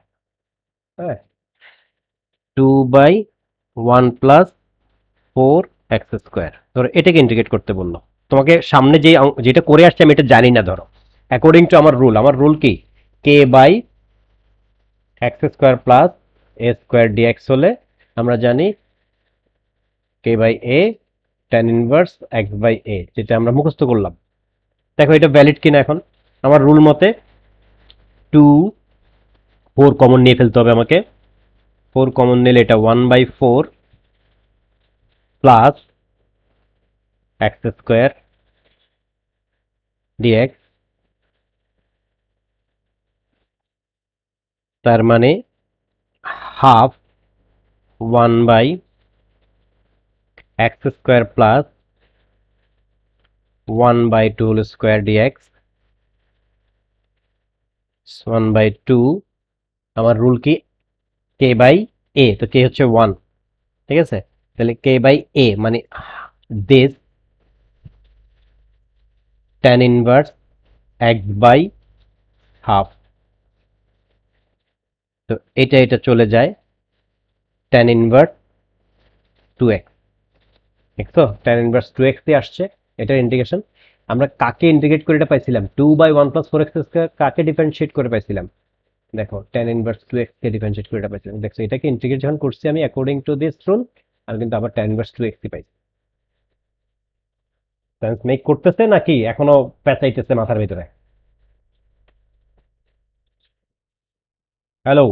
হ্যাঁ, two by one plus four x square, ধরো এটাকে ইন্টিগ্রেট করতে বললো তোমাকে, সামনে যে যেটা করে আসছে আমি এটা জানি না, ধরো অ্যাকর্ডিং টু আমার রুল কি, k by x square plus a square d x হলে আমরা জানি k by a tan inverse x by a, যেটা আমরা মুখস্থ করলাম। দেখো এটা ভ্যালিড কিনা এখন। আমার রুল মতে 2 4 কমন নিয়ে ফেলতে হবে আমাকে। 4 কমন নিলে এটা 1/4 প্লাস x স্কোয়ার dx, তার মানে half 1/x square plus 1/2 whole square dx 1/2। আমার রুল কি k বাই a, তো k হচ্ছে 1, ঠিক আছে? তাহলে k বাই a মানে this tan inverse x by half. তো এটা চলে যায় tan ইনভার্স 2x, দেখছো tan ইনভার্স 2x দিয়ে আসছে এটার ইন্টিগ্রেশন। আমরা কাকে ইন্টিগ্রেট করে এটা পাইছিলাম? 2/1 + 4x স্কয়ার কাকে ডিফারেন্সিয়েট করে পাইছিলাম? দেখো tan ইনভার্স 2x কে ডিফারেন্সিয়েট করে এটা পাইছিলাম। দেখছো এটাকে ইন্টিগ্রেট যখন করছি আমি অ্যাকর্ডিং টু দিস রুল, আমি কিন্তু আবার tan ইনভার্স 2x ই পাইছি। সেন্স মেক করতেছে নাকি এখনো পেঁচাইতেছে মাথার ভিতরে? হ্যালো?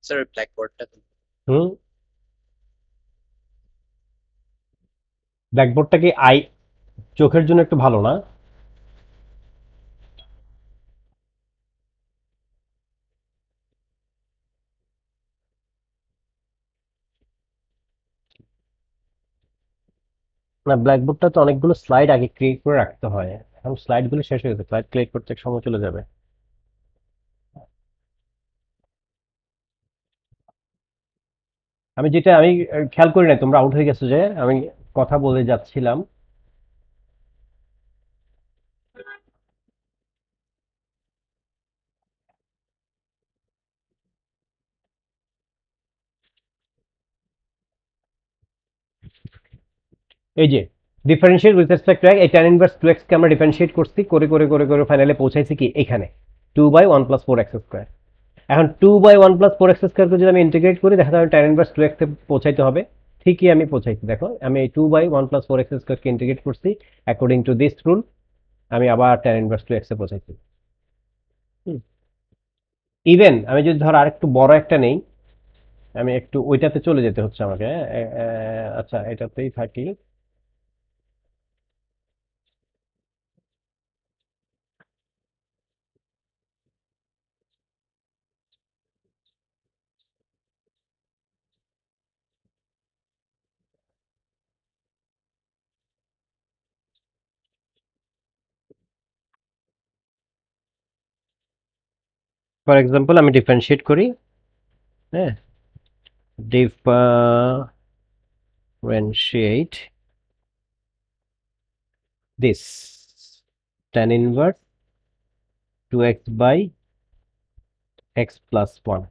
Sir, blackboardটা হুম, ব্ল্যাকবোর্ডটা কি চোখের জন্য একটু ভালো না? না, ব্ল্যাকবোর্ডটা তো অনেকগুলো স্লাইড আগে ক্রিয়েট করে রাখতে হয়। এখন স্লাইডগুলো শেষ হয়ে গেছে, স্লাইড ক্রিয়েট করতে সময় চলে যাবে। আমি খেয়াল করি নাই, তোমরা আউট হয়ে গেছো যে আমি কথা বলে যাচ্ছিলাম। এই যে ডিফারেন্সিয়েট উইথ রেসপেক্ট টু এই tan ইনভার্স 2x কে আমরা ডিফারেন্সিয়েট করছি, করে করে করে করে ফাইনালে পৌঁছাইছি কি এখানে 2/1 + 4x স্কয়ার। এখন 2/1 + 4x স্কয়ারকে যদি আমি ইন্টিগ্রেট করি, দেখা যাবে tan ইনভার্স 2x এ পৌঁছাইতে হবে। ঠিকই আমি পৌঁছাইছি। দেখো আমি এই 2/1 + 4x স্কয়ারকে ইন্টিগ্রেট করছি অ্যাকর্ডিং টু দিস রুল, আমি আবার tan ইনভার্স 2x এ পৌঁছাইছি। ইভেন আমি যদি ধর আরেকটু বড় একটা নেই, আমি একটু ওইটাতে চলে যেতে হচ্ছে আমাকে, আচ্ছা এটাতেই থাকি। ফর এক্সাম্পল আমি ডিফারেন্সিয়েট করি, হ্যাঁ, differentiate this tan inverse 2x by x plus 1,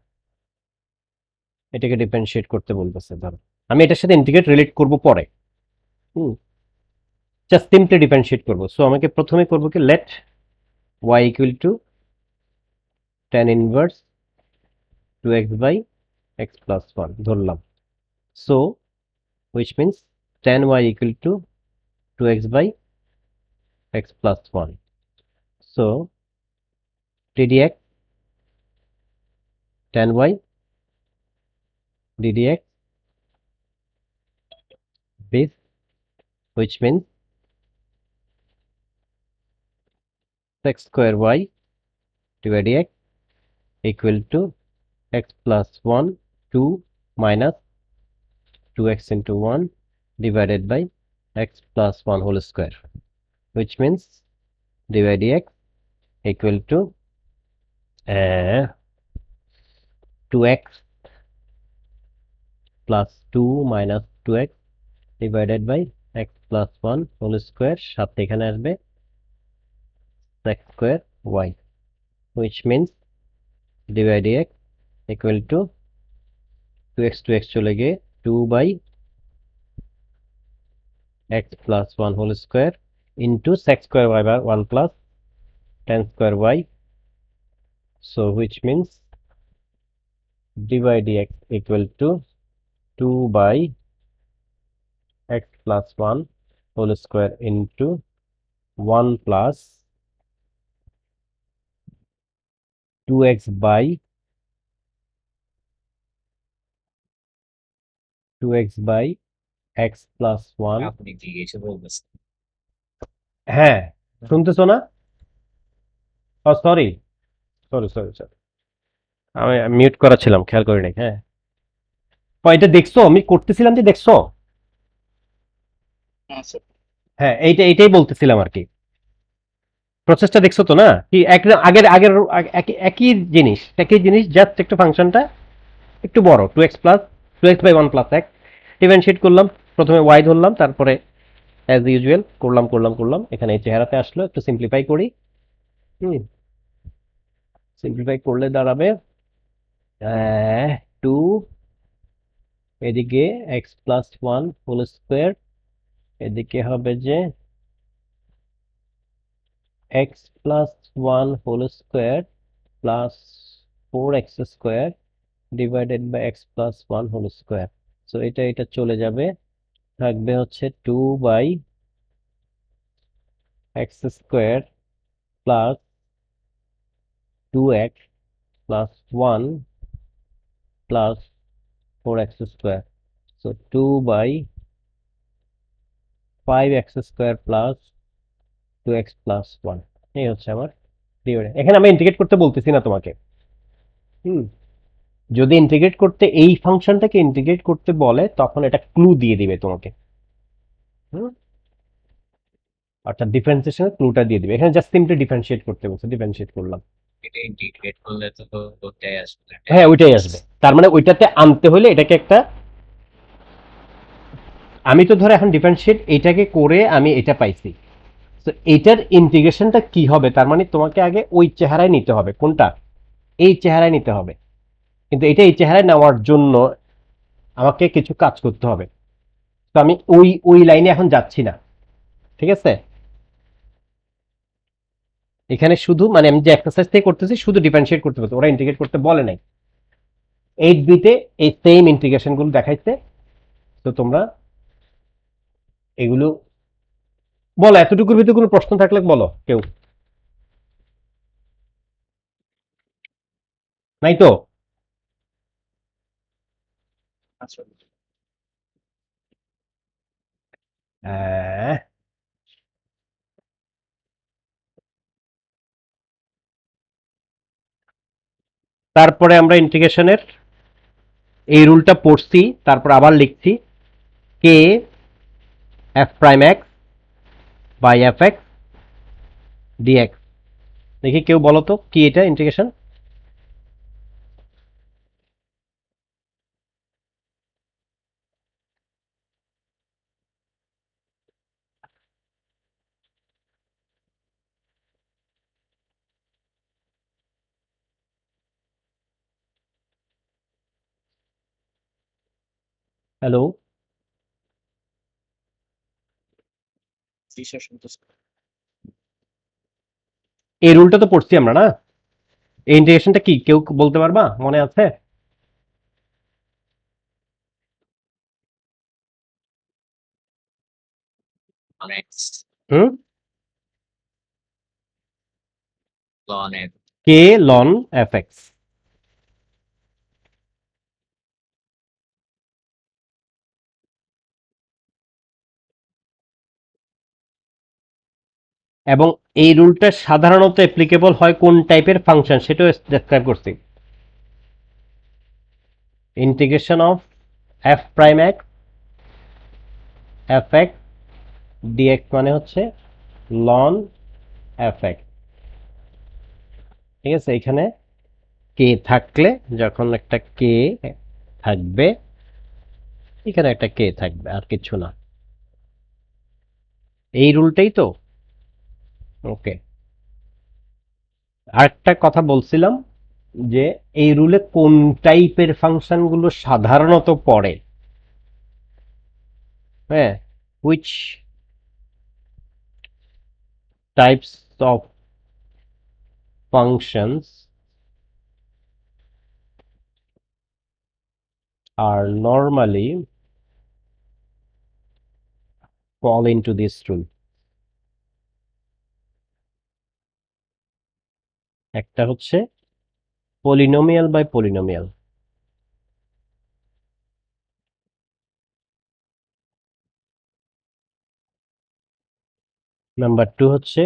এটাকে ডিফারেন্সিয়েট করতে বলতেছে। ধরো আমি এটার সাথে ইন্টিগ্রেট রিলেট করব পরে, জাস্ট সিম্পলি ডিফারেন্সিয়েট করব। সো আমাকে প্রথমে করব কি, let y equal to tan inverse 2x by x plus 1 ধরলাম। So which means tan y equal to 2x by x plus 1. So TDX tan y ddx this, which means x square y divided dx equal to x plus 1 2 minus 2x into 1 divided by x plus 1 whole square, which means divided dx equal to 2x plus 2 minus 2x divided by x plus 1 whole square, সাথে এখানে আসবে x square y, which means divided dx equal to 2x চলে গিয়ে 2 by x plus 1 whole square into sec square y by 1 plus tan square y, so which means dy dx equal to 2 by x plus 1 whole square into 1 plus 2x by 2x by x plus 1. আপনি কি কিছু বলতেছেন? হ্যাঁ শুনতেছো না? ও sorry sorry sorry sorry, আমি mute করা ছিলাম, খেয়াল করি নাই। হ্যাঁ এটা দেখছো আমি করতেছিলাম যে, দেখছো? হ্যাঁ স্যার। হ্যাঁ এইটাই বলতেছিলাম আর কি, প্রসেসটা দেখছো তো না? কি আগের আগের একই জিনিস জাস্ট একটু ফাংশনটা একটু বড়, 2x plus 2x by 1 plus x differentiate করলাম, প্রথমে y ধরলাম, তারপরে অ্যাজ ইউজুয়াল করলাম, এখানে এই চেহারাতে আসলো, একটু সিম্পলিফাই করি। সিম্পলিফাই করলে দাঁড়াবে 2, এদিকে x প্লাস 1 হোল স্কোয়ার, এদিকে হবে যে x plus 1 whole square plus 4x square divided by x plus 1 whole square. So এটা চলে যাবে, থাকবে হচ্ছে 2 by x square plus 2x plus 1 plus 4x square. So 2 by 5x square plus 2x plus 1. এই হচ্ছে আমার ডিভাইডেড। এখানে আমি ইন্টিগ্রেট করতে বলতেছি না তোমাকে। যদি ইন্টিগ্রেট করতে, এই ফাংশনটাকে ইন্টিগ্রেট করতে বলে, তখন এটা ক্লু দিয়ে দিবে তোমাকে। অর্থাৎ ডিফারেন্সিয়েশনের ক্লুটা দিয়ে দিবে। এখানে জাস্ট সিম্পলি ডিফারেন্সিয়েট করতে বলছে, ডিফারেন্সিয়েট করলাম। এটা ইন্টিগ্রেট করলে তো ওটাই আসবে। হ্যাঁ ওইটাই আসবে, তার মানে ওইটাতে আনতে হলে এটাকে একটা, আমি তো ধরো এখন ডিফারেন্সিয়েট এটাকে করে আমি এটা পাইছি, তো এটার ইন্টিগ্রেশনটা কি হবে, তার মানে তোমাকে আগে ওই চেহারায় নিতে হবে। কোনটা? এই চেহারায় নিতে হবে। কিন্তু এটা এই চেহারায় নেওয়ার জন্য আমাকে কিছু কাজ করতে হবে, তো আমি ওই লাইনে এখন যাচ্ছি না। ঠিক আছে, এখানে শুধু মানে আমি যে এক্সারসাইজ থেকে করতেছি শুধু ডিফারেন্সিয়েট করতে বলতে, ওরা ইন্টিগ্রেট করতে বলে নাই। 8b তে এই সেম ইন্টিগ্রেশন গুলো দেখাইছে, তো তোমরা এগুলো বলো। এতটুকুর ভিতরে কোনো প্রশ্ন থাকলে বলো কেউ, নাই তো? আচ্ছা হ্যাঁ, তারপরে আমরা ইন্টিগ্রেশনের এই রুলটা পড়ছি, তারপর আবার লিখছি কে f prime x by f x dx. দেখি কেউ বলো তো কি এটা ইন্টিগ্রেশন? হ্যালো, জি স্যার শুনতেছি। এই রুলটা তো পড়ছি আমরা না? এই ইন্টিগ্রেশনটা কি কেউ বলতে পারবা, মনে আছে? নেক্সট হুম, লনের কে লন এফ এক্স। এবং এই রুলটা সাধারণত অ্যাপ্লিকেবল হয় কোন টাইপের ফাংশন সেটাও ডেসক্রাইব করছি। Integration of f prime x f x dx মানে হচ্ছে লন এফ এক্স। ঠিক আছে, এখানে কে থাকলে যখন একটা কে থাকবে এখানে একটা কে থাকবে, আর কিছু না। এই রুলটাই তো। ওকে, আরেকটা কথা বলছিলাম যে এই রুলে কোন টাইপের ফাংশনগুলো সাধারণত পড়ে। হ্যাঁ, which types of functions are normally fall into this rule। একটা হচ্ছে polynomial by polynomial, number two হচ্ছে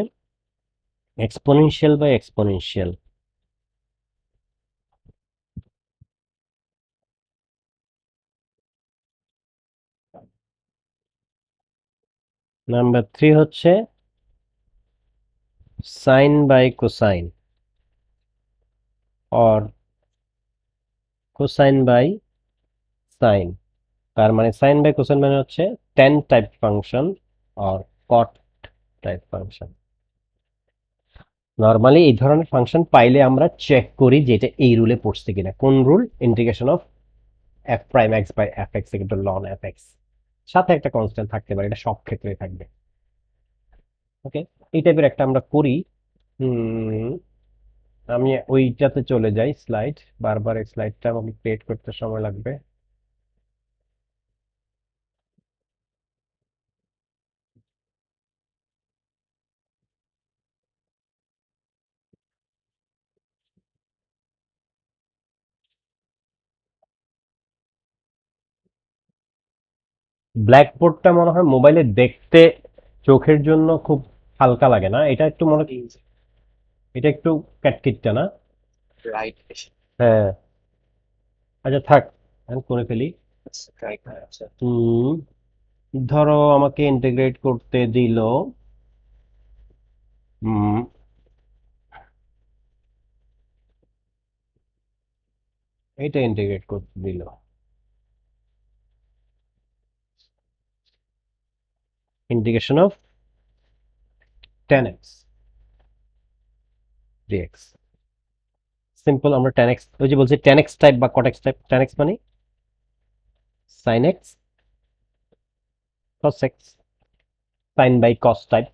exponential by exponential, number three হচ্ছে সাইন বাই কোসাইন और কোসাইন বাই সাইন। তার মানে সাইন বাই কোসাইন মানে হচ্ছে টেন টাইপ ফাংশন আর কট টাইপ ফাংশন। নর্মালি এই ধরনের ফাংশন পাইলে আমরা চেক করি যে এটা এই রুলে পড়ছে কিনা। কোন rule? Integration of f prime x by f x equal to লন এফ এক্স, সাথে একটা কনস্ট্যান্ট থাকতে পারে, এটা সব ক্ষেত্রে থাকবে। ওকে, এই টাইপের একটা আমরা করি। আমি ওইটাতে চলে যাই, স্লাইড, বারবার এই স্লাইডটা আমাকে ক্রিয়েট করতে সময় লাগবে। ব্ল্যাকবোর্ডটা মনে হয় মোবাইলে দেখতে চোখের জন্য খুব হালকা লাগে না, এটা একটু মনে, এটা একটু ক্যাটকিটটা না? Right. হ্যাঁ, আচ্ছা থাক, আমি করে ফেলি। Right. হুম, ধরো আমাকে ইন্টিগ্রেট করতে দিল হুম, এটা ইন্টিগ্রেট করতে দিল integration of tan x d x. Simple, আমরা টেন এক্স, ওই যে বলছি টেন এক্স টাইপ বা cot x type. Tan x মানে sine x cos x, sine by cos type.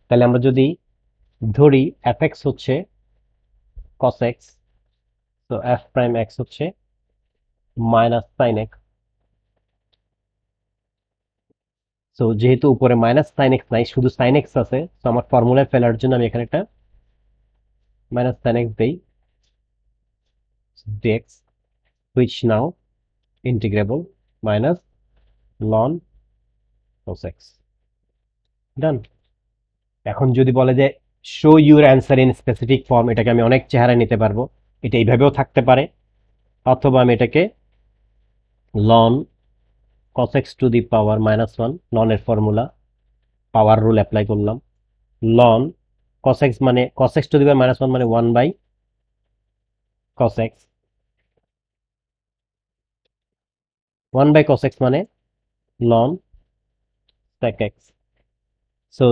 তাহলে আমরা যদি ধরি এফ এক্স হচ্ছে কস এক্স, তো এফ প্রাইম এক্স হচ্ছে মাইনাস সাইন এক্স। সো যেহেতু উপরে মাইনাস সাইন এক্স নাই, শুধু সাইন এক্স আছে, তো আমার ফর্মুলায় ফেলার জন্য আমি এখানে একটা মাইনাস সাইন এক্স দেই dx, which now integrable minus লন cos x। ডান। এখন যদি বলে যে show your answer in specific form, এটাকে আমি অনেক চেহারা নিতে পারবো। এটা এইভাবেও থাকতে পারে, অথবা আমি এটাকে লন cos x to the power minus one, লনের ফর্মুলা পাওয়ার রুল অ্যাপ্লাই করলাম। লন cos x মানে cos x to the power minus one মানে one by cos x, one by cos x মানে লন sec x। So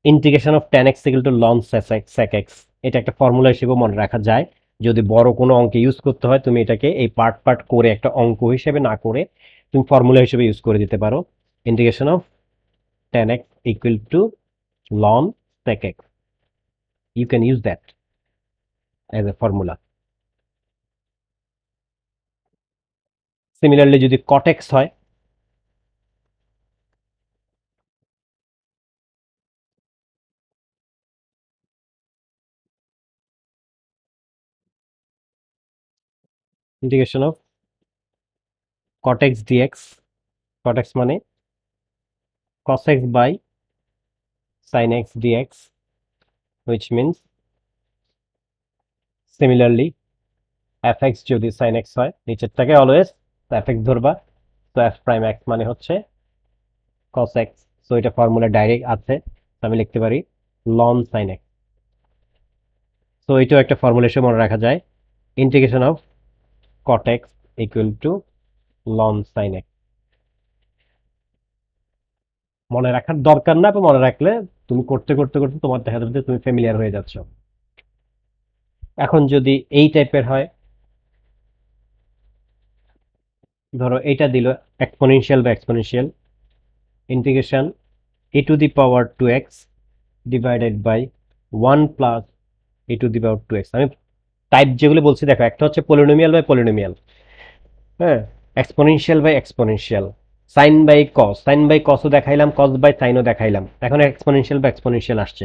integration of tan x equal to লন sec x, এটা একটা formula হিসেবে মনে রাখা যায়। যদি বড় কোনো অঙ্কে ইউজ করতে হয়, তুমি এটাকে এই পার্ট পার্ট করে একটা অঙ্ক হিসেবে না করে তুমি ফর্মুলা হিসেবে ইউজ করে দিতে পারো। Integration of tan x equal to লন sec x, you can use that as a formula. Similarly যদি cot x হয়, integration of cot x dx, cot x মানে cos x বাই sin x dx, which means similarly fx যদি sin x হয় নিচেরটাকে always fx ধরবা, তো f prime x মানে হচ্ছে cos x। সো এটা ফর্মুলা ডাইরেক্ট আছে, আমি লিখতে পারি ln sin x। সো এটাও একটা ফর্মুলা হিসেবে মনে রাখা যায়, integration of cot x equal two ln sin x। মনে রাখার দরকার না, বা মনে রাখলে তুমি করতে করতে করতে তোমার দেখা যাবে যে তুমি ফ্যামিলিয়ার হয়ে যাচ্ছ। এখন যদি এই টাইপের হয়, ধরো এটা দিল এক্সপোনেনশিয়াল বা exponential integration e to the power 2x divided by 1 plus e to the power 2x। আমি টাইপ যেগুলো বলছি দেখো, একটা হচ্ছে পলিনোমিয়াল বাই পলিনোমিয়াল, হ্যাঁ, exponential by exponential, sine by cos, sine by কসও দেখাইলাম, কস বাই সাইনও দেখাইলাম, এখন এক্সপোনেনশিয়াল বা এক্সপোনেনশিয়াল আসছে।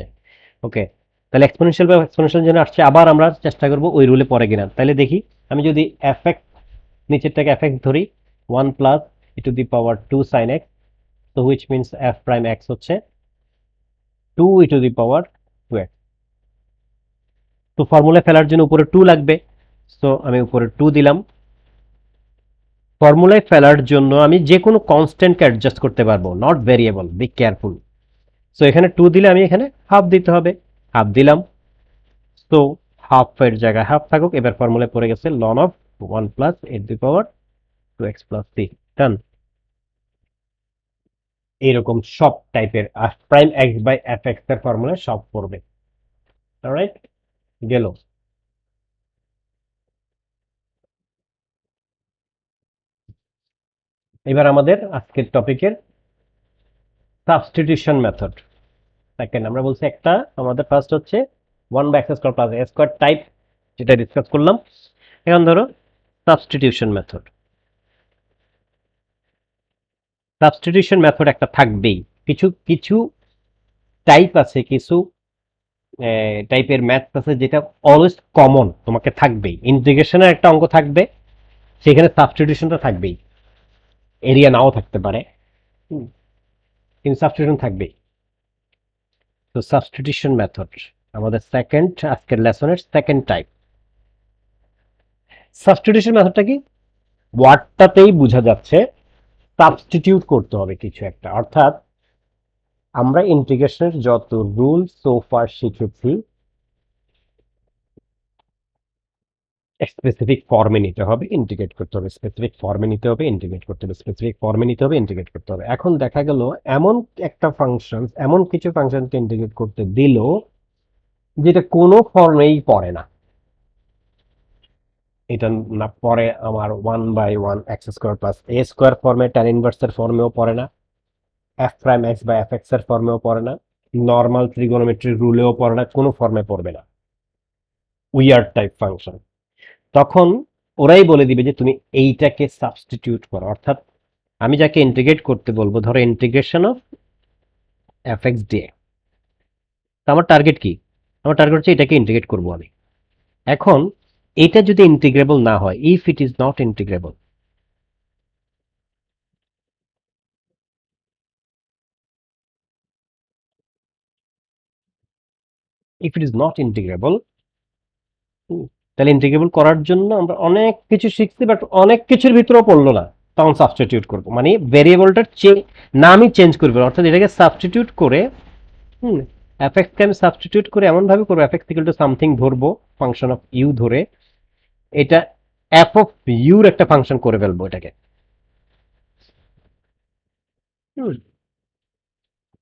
ওকে, তাহলে এক্সপোনেনশিয়াল বা এক্সপোনেনশিয়াল জন্য আসছে, আবার আমরা চেষ্টা করব ওই রুলে পরে কিনা। তাহলে দেখি, আমি যদি এফ এক্স নিচেরটাকে এফ এক্স ধরি, 1 plus e to the power 2 sine x, তো which means f prime x হচ্ছে 2 ই টু দি পাওয়ার 2x। তো ফর্মুলা ফেলার জন্য উপরে 2 লাগবে, সো আমি উপরে 2 দিলাম। ফর্মুলায় ফেলার জন্য আমি যে কোনো কনস্ট্যান্টকে অ্যাডজাস্ট করতে পারবো, not variable, be careful. So এখানে 2 দিলে আমি এখানে হাফ দিতে হবে, হাফ দিলাম। সো হাফের জায়গায় হাফ থাকুক, এবার ফর্মুলায় পড়ে গেছে লন of 1 plus e to the power 2x plus 3, done. এইরকম সব টাইপের prime x by f x এর ফর্মুলা সব পড়বে। অলরাইট, গেল। এবার আমাদের আজকের টপিকের সাবস্টিটিউশন মেথড। সেকেন্ড আমরা বলছি একটা, আমাদের ফার্স্ট হচ্ছে 1 by x square plus a square type, যেটা ডিসকাস করলাম। এখন ধরো সাবস্টিটিউশন মেথড। সাবস্টিটিউশন মেথড একটা থাকবেই, কিছু কিছু টাইপ আছে, কিছু টাইপের ম্যাথ আছে যেটা অলওয়েজ কমন তোমাকে থাকবেই। ইন্টিগ্রেশনের একটা অঙ্ক থাকবে, সেখানে সাবস্টিটিউশনটা থাকবেই, এরিয়া নাও থাকতে পারে, কিন্তু সাবস্টিটিউশন থাকবেই। তো সাবস্টিটিউশন মেথড আমাদের সেকেন্ড আজকের লেসনের সেকেন্ড টাইপ। সাবস্টিটিউশন মেথডটা কি, ওয়ার্ডটাতেই বোঝা যাচ্ছে সাবস্টিটিউট করতে হবে কিছু একটা, অর্থাৎ আমরা ইন্টিগ্রেশনের যত রুল সোফার শিখেছি স্পেসিফিক ফর্মে নিতে হবে, ইন্টিগ্রেট করতে হবে, স্পেসিফিক ফর্মে নিতে হবে, ইন্টিগ্রেট করতে হবে, স্পেসিফিক ফর্মে নিতে হবে, ইন্টিগ্রেট করতে হবে। এখন দেখা গেল এমন একটা ফাংশন, এমন কিছু ফাংশনকে ইন্টিগ্রেট করতে দিল যেটা কোনো ফর্মেই পড়ে না। এটা না পড়ে আমার 1 by 1 x square plus a square ফর্মে, ট্যান ইনভার্সের ফর্মেও পড়ে না, এফ প্রাইম এক্স বা এফ এক্স এর ফর্মেও পড়ে না, নর্মাল ট্রিগোনোমেট্রি রুলেও পড়ে না, কোনো ফর্মে পড়বে না, উইয়ার্ড টাইপ ফাংশন। তখন ওরাই বলে দিবে যে তুমি এইটাকে সাবস্টিটিউট করো, অর্থাৎ আমি যাকে ইন্টিগ্রেট করতে বলবো, ধরো integration of f x dx, আমার টার্গেট কি, আমার টার্গেট হচ্ছে এটাকে ইন্টিগ্রেট করবো আমি। এখন এটা যদি ইন্টিগ্রেবল না হয়, if it is not integrable, if it is not integrable, তাহলে ইন্টিগ্রেবল করার জন্য আমরা অনেক কিছু শিখছি, বাট অনেক কিছুর ভিতরেও পড়লো না, তখন সাবস্টিটিউট করবো, মানে ভেরিয়েবলটার নামই চেঞ্জ করবো, অর্থাৎ এটাকে সাবস্টিটিউট করে, এফ এক্স কে আমি সাবস্টিটিউট করে এমন ভাবে করবো, F x equal to something ধরবো, ফাংশন অফ ইউ ধরে এটা এফ অফ ইউর একটা ফাংশন করে ফেলবো এটাকে। হুম,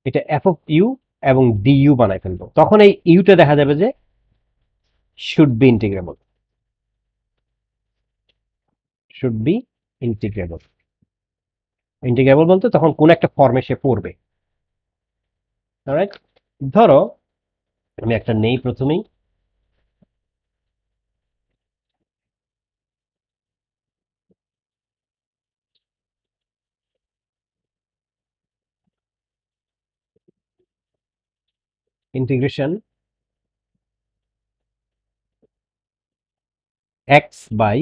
এটা এফ অফ ইউ এবং ডি ইউ বানাই ফেলবো, তখন এই ইউটা দেখা যাবে যে should be integrable, should be integrable. Integrable বলতে তখন কোন একটা ফর্মে সে পড়বে। অলরাইট, ধরো আমি একটা নেই প্রথমেই, integration x by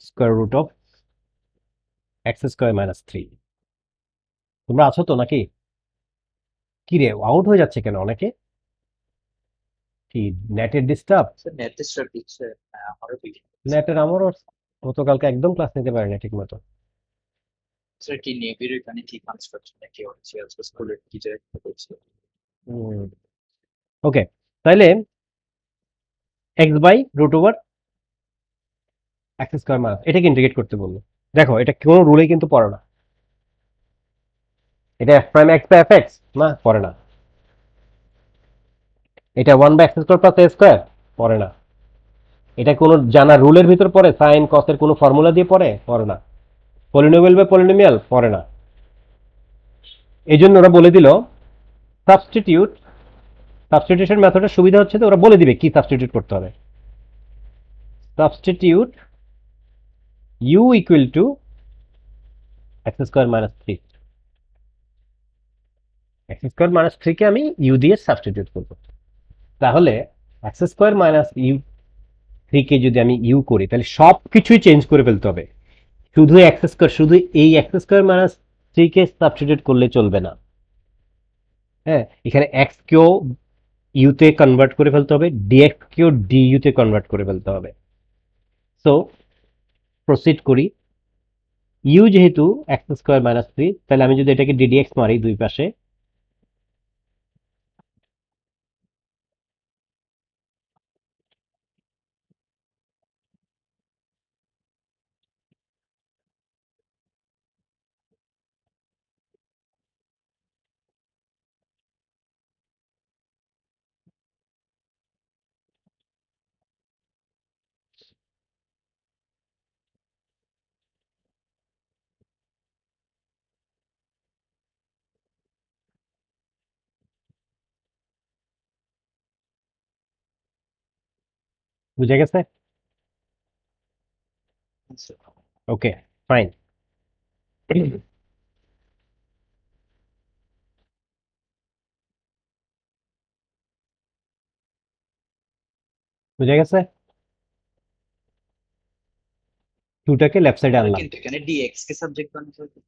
square root of x square minus 3। তোমরা আছো তো নাকি? কি রে, আউট হয়ে যাচ্ছে কেন অনেকে? কি নেটের disturb? So net is your teacher. আমারও বুঝি। নেটের আমারও গতকালকে একদম ক্লাস নিতে পারি না ঠিক মতো। So কি নেভির এখানে কি কনস্ট্রাকশন নাকি হচ্ছে আজকে স্কুলের টিচার করছে। ওকে, তাইলে x by root over x square minus, এটাকে ইন্টিগ্রেট করতে বললো। দেখো এটা কোনো রুলে কিন্তু পড়ে না। এটা f prime x by f x না, পড়ে না। এটা one by x square plus a square, পড়ে না। এটা কোনো জানা রুলের ভিতর পড়ে, সাইন কসের কোনো ফর্মুলা দিয়ে পড়ে না। পলিনোমিয়াল বাই পলিনোমিয়াল, পড়ে না। এই জন্য ওরা বলে দিল সাবস্টিটিউশন মেথডের সুবিধা হচ্ছে তো ওরা বলে দিবে কি সাবস্টিটিউট করতে হবে। Substitute u equal to x square minus three. X square minus থ্রিকে আমি ইউ দিয়ে সাবস্টিটিউট করবো। তাহলে এক্স স্কোয়ার মাইনাস ইউ থ্রিকে যদি আমি ইউ করি তাহলে সব কিছুই চেঞ্জ করে ফেলতে হবে। শুধু এক্স স্কোয়ার, শুধু এই এক্স স্কোয়ার মাইনাস থ্রিকে সাবস্টিটিউট করলে চলবে না। হ্যাঁ, এখানে এক্স কেও ইউতে কনভার্ট করে ফেলতে হবে, ডিএক্স কেও ডিইউতে কনভার্ট করে ফেলতে হবে। সো প্রসিড করি। ইউ যেহেতু এক্স স্কোয়ার মাইনাস থ্রি, তাহলে আমি যদি এটাকে ডিডিএক্স মারি দুই পাশে, বুঝে গেছে? ওকে, ফাইন। বুঝে গেছে? টুটাকে লেফট সাইডে আনলাম। কিন্তু এখানে ডিএক্স কে সাবজেক্ট বানাতে হবে।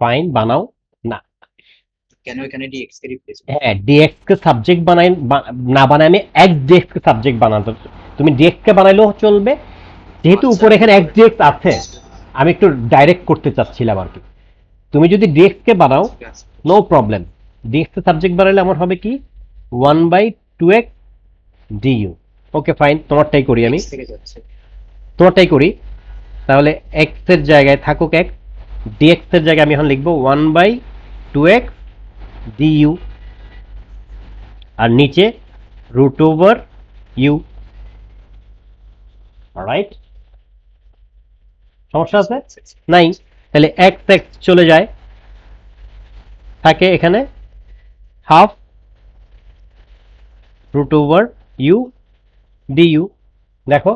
ফাইন, বানাও না। কেন এখানে ডিএক্স কে রিপ্লেস হ্যাঁ, ডিএক্স কে সাবজেক্ট বানাই, না বানাই আমি এক্স ডিএক্স কে সাবজেক্ট বানাতে। তুমি ডিএক্স কে বানাইলেও চলবে, যেহেতু উপরে এখানে এক্স ডিএক্স আছে। আমি একটু ডাইরেক্ট করতে চাচ্ছিলাম আর কি। তুমি যদি ডিএক্স কে বানাও নো প্রবলেম। ডিএক্স কে সাবজেক্ট বানাইলে আমার হবে কি, one by two x du. Okay fine, তোমারটাই করি আমি, থেকে যাচ্ছে। তোমারটাই করি। তাহলে এক্স এর জায়গায় থাকুক এক্স, ডিএক্স এর জায়গায় আমি এখন লিখবো one by two x du, আর নিচে রুট ওভার ইউ। রাইট, সমস্যা আছে? নাই। তাহলে এক্স এক্স চলে যায়, থাকে এখানে half root over u du. দেখো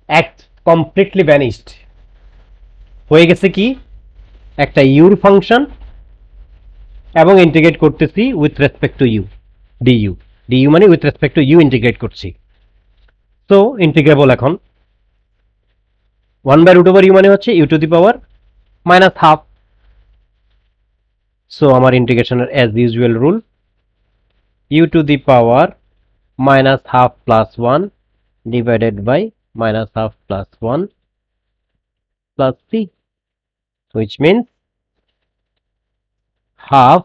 এক্স কমপ্লিটলি ভ্যানিশড হয়ে গেছে, কি একটা ইউর ফাংশন, এবং ইন্টিগ্রেট করতেছি with respect to u du. Du মানে with respect to u integrate করছি। তো ইন্টিগ্রেবল এখন one by root over u মানে হচ্ছে u to the power minus half. So আমার ইন্টিগ্রেশনের as usual rule, u to the power minus half plus one divided by minus half plus one plus c, which means half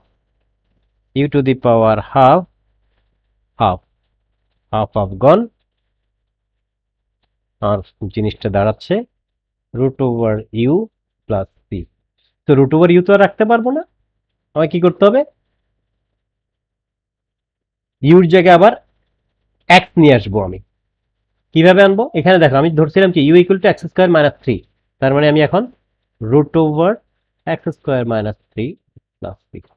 u to the power half half gone, আর জিনিসটা দাঁড়াচ্ছে root over u plus c. তো root over u তো আর রাখতে পারবো না, আমায় কি করতে হবে, ইউর জায়গায় আবার এক্স নিয়ে আসবো। আমি কিভাবে আনবো, এখানে দেখো আমি ধরছিলাম কি u equal to x square minus three, তার মানে আমি এখন root over x square minus three plus six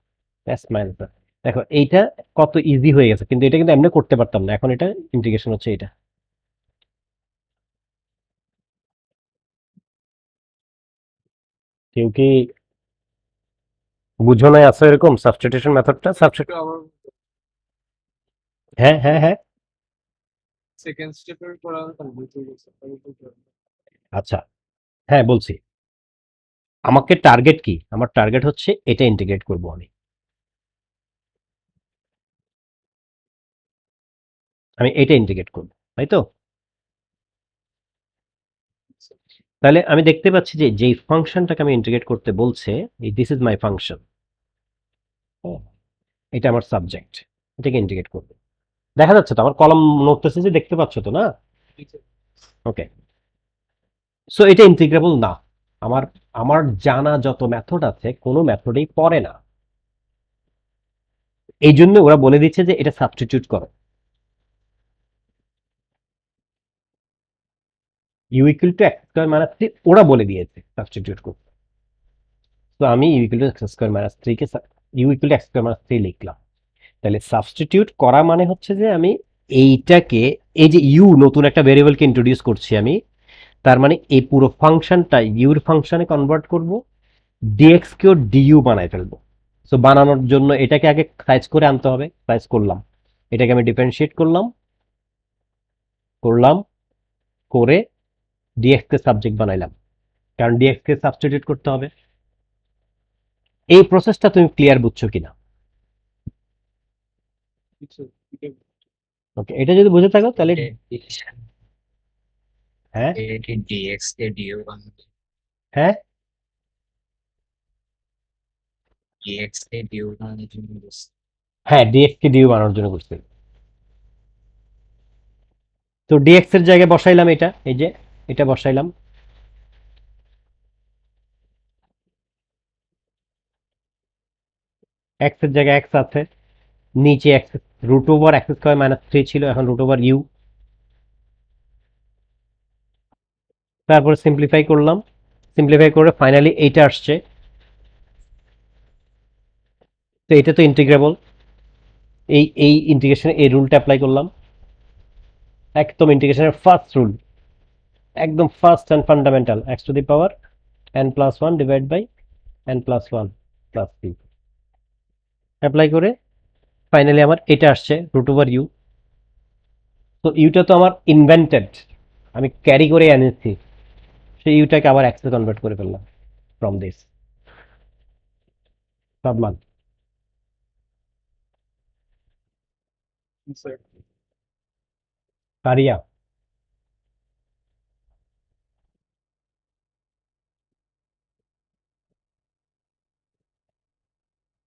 s minus. দেখো এইটা কত ইজি হয়ে গেছে, কিন্তু এটা কিন্তু এমনি করতে পারতাম না, এখন এটা ইন্টিগ্রেশন হচ্ছে এটা। কেউ কি বুঝো নাই আছে এরকম সাবস্টিটিউশন মেথডটা? সাবস্টিটিউট, আবার হ্যাঁ হ্যাঁ হ্যাঁ, সেকেন্ড স্টেপের করা কমপ্লিট হয়ে গেছে। আচ্ছা হ্যাঁ বলছি। আমাকে টার্গেট কি, আমার টার্গেট হচ্ছে এটা ইন্টিগ্রেট করব আমি। আমি এটা ইন্টিগ্রেট করব, তাই তো? তাহলে আমি দেখতে পাচ্ছি যে যেই ফাংশনটাকে আমি ইন্টিগ্রেট করতে বলছে, দিস ইজ মাই ফাংশন, এটা আমার সাবজেক্ট, এটাকে ইন্টিগ্রেট করবে। দেখা যাচ্ছে তো আমার কলম নড়তেছে, যে দেখতে পাচ্ছ তো না? ওকে, সো এটা ইন্টিগ্রেবল না। আমার আমার জানা যত মেথড আছে কোনো মেথডেই পড়ে না, এই জন্য ওরা বলে দিচ্ছে যে এটা সাবস্টিটিউট করো। U equal to x square minus three ওরা বলে দিয়েছে সাবস্টিটিউট করতে। তো আমি u equal to x square minus থ্রিকে u equal to x square minus three লিখলাম। তাহলে সাবস্টিটিউট করা মানে হচ্ছে যে আমি এইটাকে, এই যে ইউ নতুন একটা ভেরিয়েবলকে ইন্ট্রোডিউস করছি আমি, তার মানে এই পুরো ফাংশনটা ইউর ফাংশনে কনভার্ট করব, ডিএক্স কেও ডিইউ বানাই ফেলবো। সো বানানোর জন্য এটাকে আগে সাইজ করে আনতে হবে, সাইজ করলাম, এটাকে আমি ডিফারেন্সিয়েট করলাম, করলাম করে ডিএক্স কে সাবজেক্ট বানাইলাম, কারণ ডিএক্স কে সাবস্টিটিউট করতে হবে। এই প্রসেসটা তুমি ক্লিয়ার বুঝছো কিনা? ওকে, এটা যদি বুঝে থাকো তাহলে হ্যাঁ এটি ডিএক্স কে ডিইউ বানাবে, হ্যাঁ ডিএক্স কে ডিইউ বানানোর জন্য বলছে। হ্যাঁ ডিএক্স কে ডিইউ বানানোর জন্য করছি। তো ডিএক্স এর জায়গায় বসাইলাম এটা, এই যে এটা বসাইলাম, এক্স এর জায়গায় এক্স আছে, নিচে x root over x square minus three ছিল, এখন রুট ওভার ইউ, তারপরে সিম্পলিফাই করলাম, সিম্পলিফাই করে ফাইনালি এইটা আসছে। তো এটা তো ইন্টিগ্রেবল, এই ইন্টিগ্রেশনে এই রুলটা অ্যাপ্লাই করলাম, একদম ইন্টিগ্রেশনের ফার্স্ট রুল, একদম first and fundamental, x to the power n plus one divide by n plus one plus three, apply করে ফাইনালি আমার এটা আসছে রুট ওভার ইউ। তো ইউটা তো আমার ইনভেন্টেড, আমি ক্যারি করে এনেছি, সেই ইউটাকে আবার এক্সে কনভার্ট করে ফেললাম ফ্রম দিস সাবমান। Sir, কারিয়া,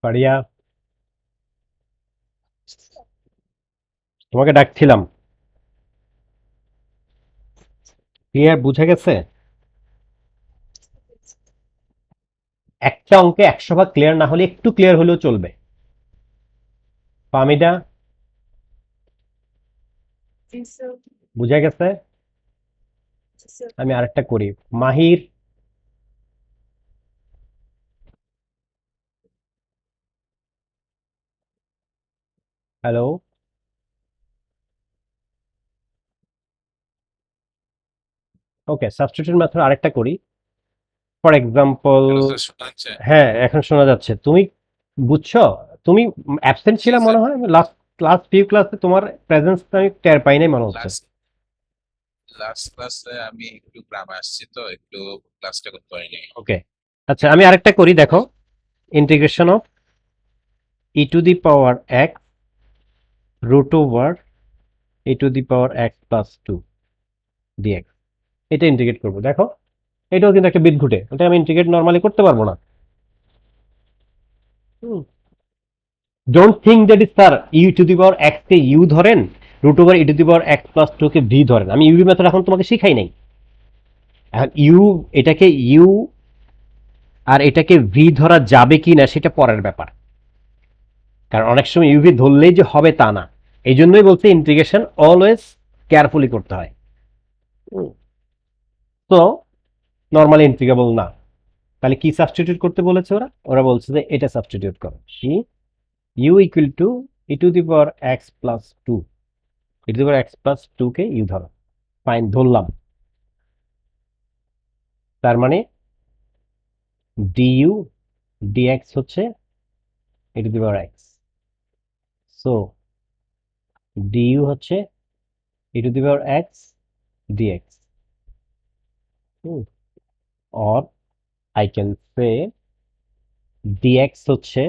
কারিয়া, তোমাকে ডাকছিলাম, ক্লিয়ার বুঝে গেছে? একটা অঙ্কে 100 ভাগ ক্লিয়ার না হলে একটু ক্লিয়ার হলেও চলবে। ফামিদা, বুঝে গেছে? আমি আরেকটা করি, মাহির, হ্যালো, ওকে সাবস্টিটিউশন মেথড আরেকটা করি। ফর এক্সাম্পল, হ্যালো স্যার, শোনা যাচ্ছে? হ্যাঁ এখন শোনা যাচ্ছে, তুমি বুঝছো? তুমি অ্যাবসেন্ট জি ছিল স্যার। মনে হয় লাস্ট লাস্ট ফিউ ক্লাসে, তোমার প্রেজেন্স আমি টের পাই নাই মনে হচ্ছে। লাস্ট লাস্ট ক্লাসে আমি একটু গ্রামে আসছি তো একটু ক্লাসটা করতে পারিনি। ওকে, আচ্ছা আমি আরেকটা করি, দেখো, integration of e to the power x root over e to the power x plus two dx, এটা ইন্টিগ্রেট করবো। দেখো এটাও কিন্তু একটা বিদঘুটে, ওটা আমি ইন্টিগ্রেট নর্মালি করতে পারবো না। Don't think that is sir u to the power x কে ইউ ধরেন, root over e to the power x plus two কে ভি ধরেন। আমি ইউভি মেথড এখন তোমাকে শিখাই নাই। এখন ইউ, এটাকে ইউ আর এটাকে ভি ধরা যাবে কি না সেটা পরের ব্যাপার, কারণ অনেক সময় ইউভি ধরলেই যে হবে তা না। এই জন্যই বলছে ইন্টিগ্রেশন অলওয়েজ কেয়ারফুলি করতে হয়। তো নর্মালি ইন্টিগ্রেবল না, তাহলে কি সাবস্টিটিউট করতে বলেছে ওরা? ওরা বলছে যে এটা সাবস্টিটিউট করো, কি u equal to e to the power x plus two, e to the power x plus two কে ইউ ধরো, ফাইন ধরলাম। তার মানে ডিইউ ডিএক্স হচ্ছে e to the power x, so du হচ্ছে e to the power x dx, or I can say dx হচ্ছে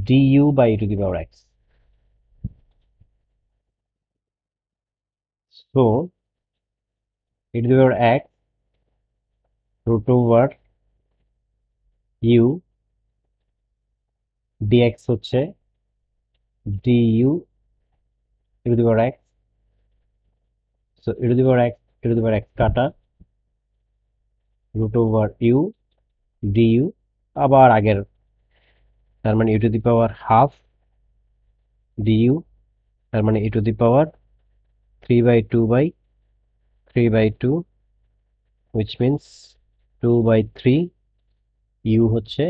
du by e to the power x. So e to the power x root over u dx হচ্ছে du e to the power x. So e to the power x e to the power x কাটা root over u du আবার আগের, তার মানে e to the power half du, তার মানে e to the power 3/2 which means 2/3 u হচ্ছে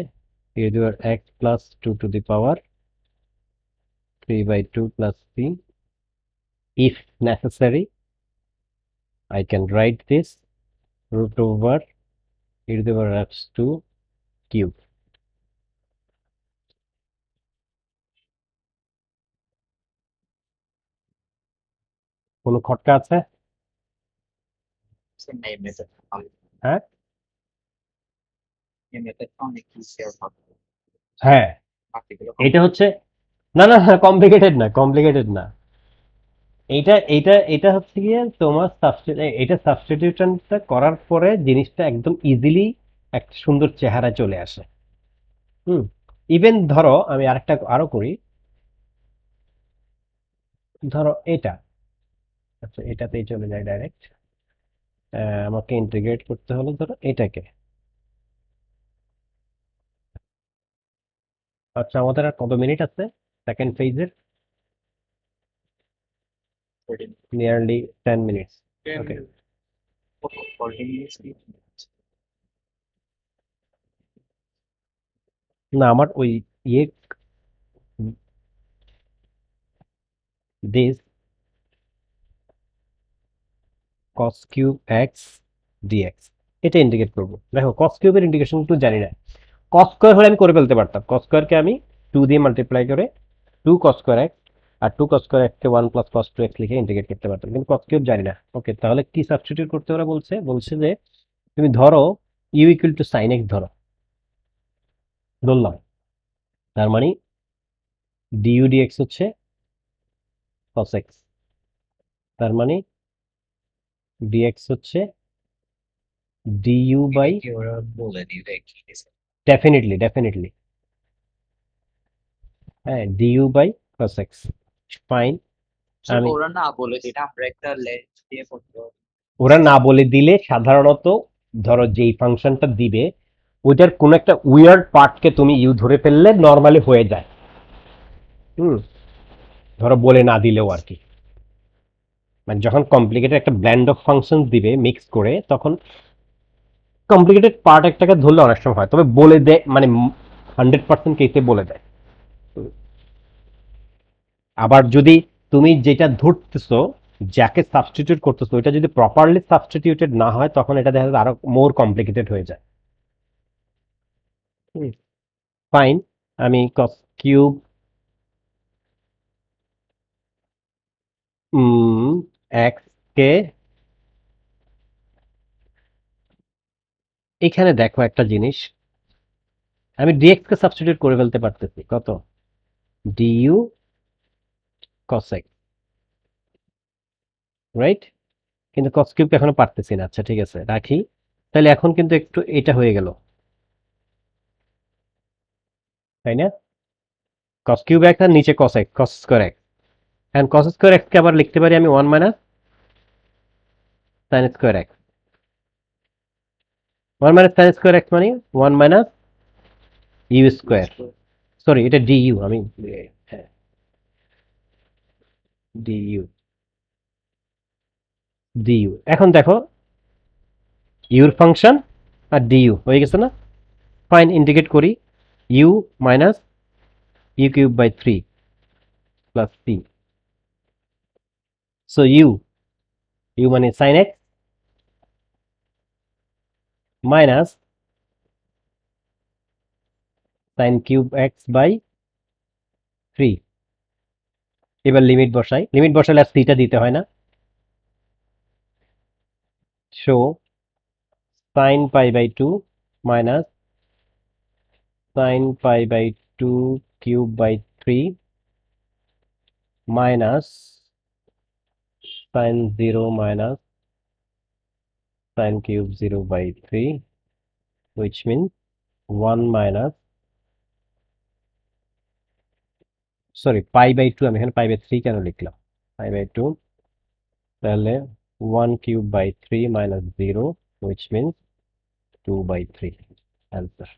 e to the power x plus 2 to the power 3/2 plus 3. If necessary, I can write this root over e to the power x2 cube. কোনো খটকা আছে? এই method হ্যাঁ এই method অনেক easier হবে হ্যাঁ, বাকিগুলো এটা হচ্ছে না না কমপ্লিকেটেড না এটা হচ্ছে গিয়ে তোমার এটা সাবস্টিটিউশনটা করার পরে জিনিসটা একদম ইজিলি একটা সুন্দর চেহারা চলে আসে। ইভেন ধরো আমি আরো করি, ধরো এটা, আচ্ছা এটাতেই চলে যায় ডাইরেক্ট, আমাকে ইন্টিগ্রেট করতে হলো ধরো এটাকে। আচ্ছা আমাদের আর কত মিনিট আছে সেকেন্ড ফেজের? 14 নিয়ারলি 10 মিনিটস। ওকে, 14 minutes কি? না আমার ওই ইয়ে this cos cube x dx এটা ইন্টিগ্রেট করবো। দেখো cos কিউবের ইন্টিগ্রেশন একটু জানি না, cos স্কয়ার হলে আমি করে ফেলতে পারতাম। cos স্কয়ারকে আমি 2 দিয়ে মাল্টিপ্লাই করে 2 cos স্কয়ার x আর 2 cos স্কয়ার x কে 1 plus cos 2x লিখে ইন্টিগ্রেট করতে পারতাম, কিন্তু cos কিউব জানি না। ওকে, তাহলে কি সাবস্টিটিউট করতে ওরা বলছে যে তুমি ধরো u equal to sin x ধরলাম, তার মানে du dx হচ্ছে cos x, তার মানে dx হচ্ছে du বাই, কি ওরা বলে দিবে কি ডেফিনেটলি হ্যাঁ du বাই cos x। ফাইন, আমি ওরা না বলে এটা আমরা একটা লেন্থ দিয়ে করতে হবে। ওরা না বলে দিলে সাধারণত ধরো যেই ফাংশনটা দিবে ওইটার কোন একটা উইয়ার্ড পার্টকে তুমি ইউ ধরে ফেললে নর্মালি হয়ে যায়। ধরো বলে না দিলেও আর কি, মানে যখন কমপ্লিকেটেড একটা ব্ল্যান্ড অফ ফাংশন দিবে মিক্স করে, তখন কমপ্লিকেটেড পার্ট একটাকে ধরলে অনেক সময় হয়, তবে বলে দেয় মানে 100% কেসে বলে দেয়। আবার যদি তুমি যেটা ধরতেছো, যাকে সাবস্টিটিউট করতেছো, ওইটা যদি প্রপারলি সাবস্টিটিউটেড না হয় তখন এটা দেখা যায় আরো মোর কমপ্লিকেটেড হয়ে যায়। ফাইন, আমি cos কিউব এক্স কে, এখানে দেখো একটা জিনিস, আমি ডিএক্স কে সাবস্টিটিউট করে ফেলতে পারতেছি, কত ডিইউ cos x, রাইট? কিন্তু cos কিউব এখনো পারতেছি না। আচ্ছা ঠিক আছে রাখি, তাহলে এখন কিন্তু একটু এটা হয়ে গেল, তাই না? cos কিউব x আর নিচে cos x, cos square x, and cos square x কে আবার লিখতে পারি আমি 1 minus sin square x। 1 minus sin square x মানে 1 মাইনাস ইউ স্কয়ার, সরি এটা ডিইউ, আমি হ্যাঁ ডিইউ। এখন দেখো ইউর ফাংশন আর ডিইউ হয়ে গেছে না? ফাইন, ইন্টিগ্রেট করি, u minus u cube by 3 plus c. So u মানে sin x minus sin cube x by 3। এবার লিমিট বসালে আর সিটা দিতে হয় না। So sin pi by 2 minus sin pi by 2 cube by 3 minus sin 0 minus sin cube 0 by 3, which means 1 minus, sorry, pi by 2, আমি এখানে pi by 3 কেন লিখলাম? pi by 2, তাহলে 1 cube by 3 minus 0, which means 2 by 3. Answer.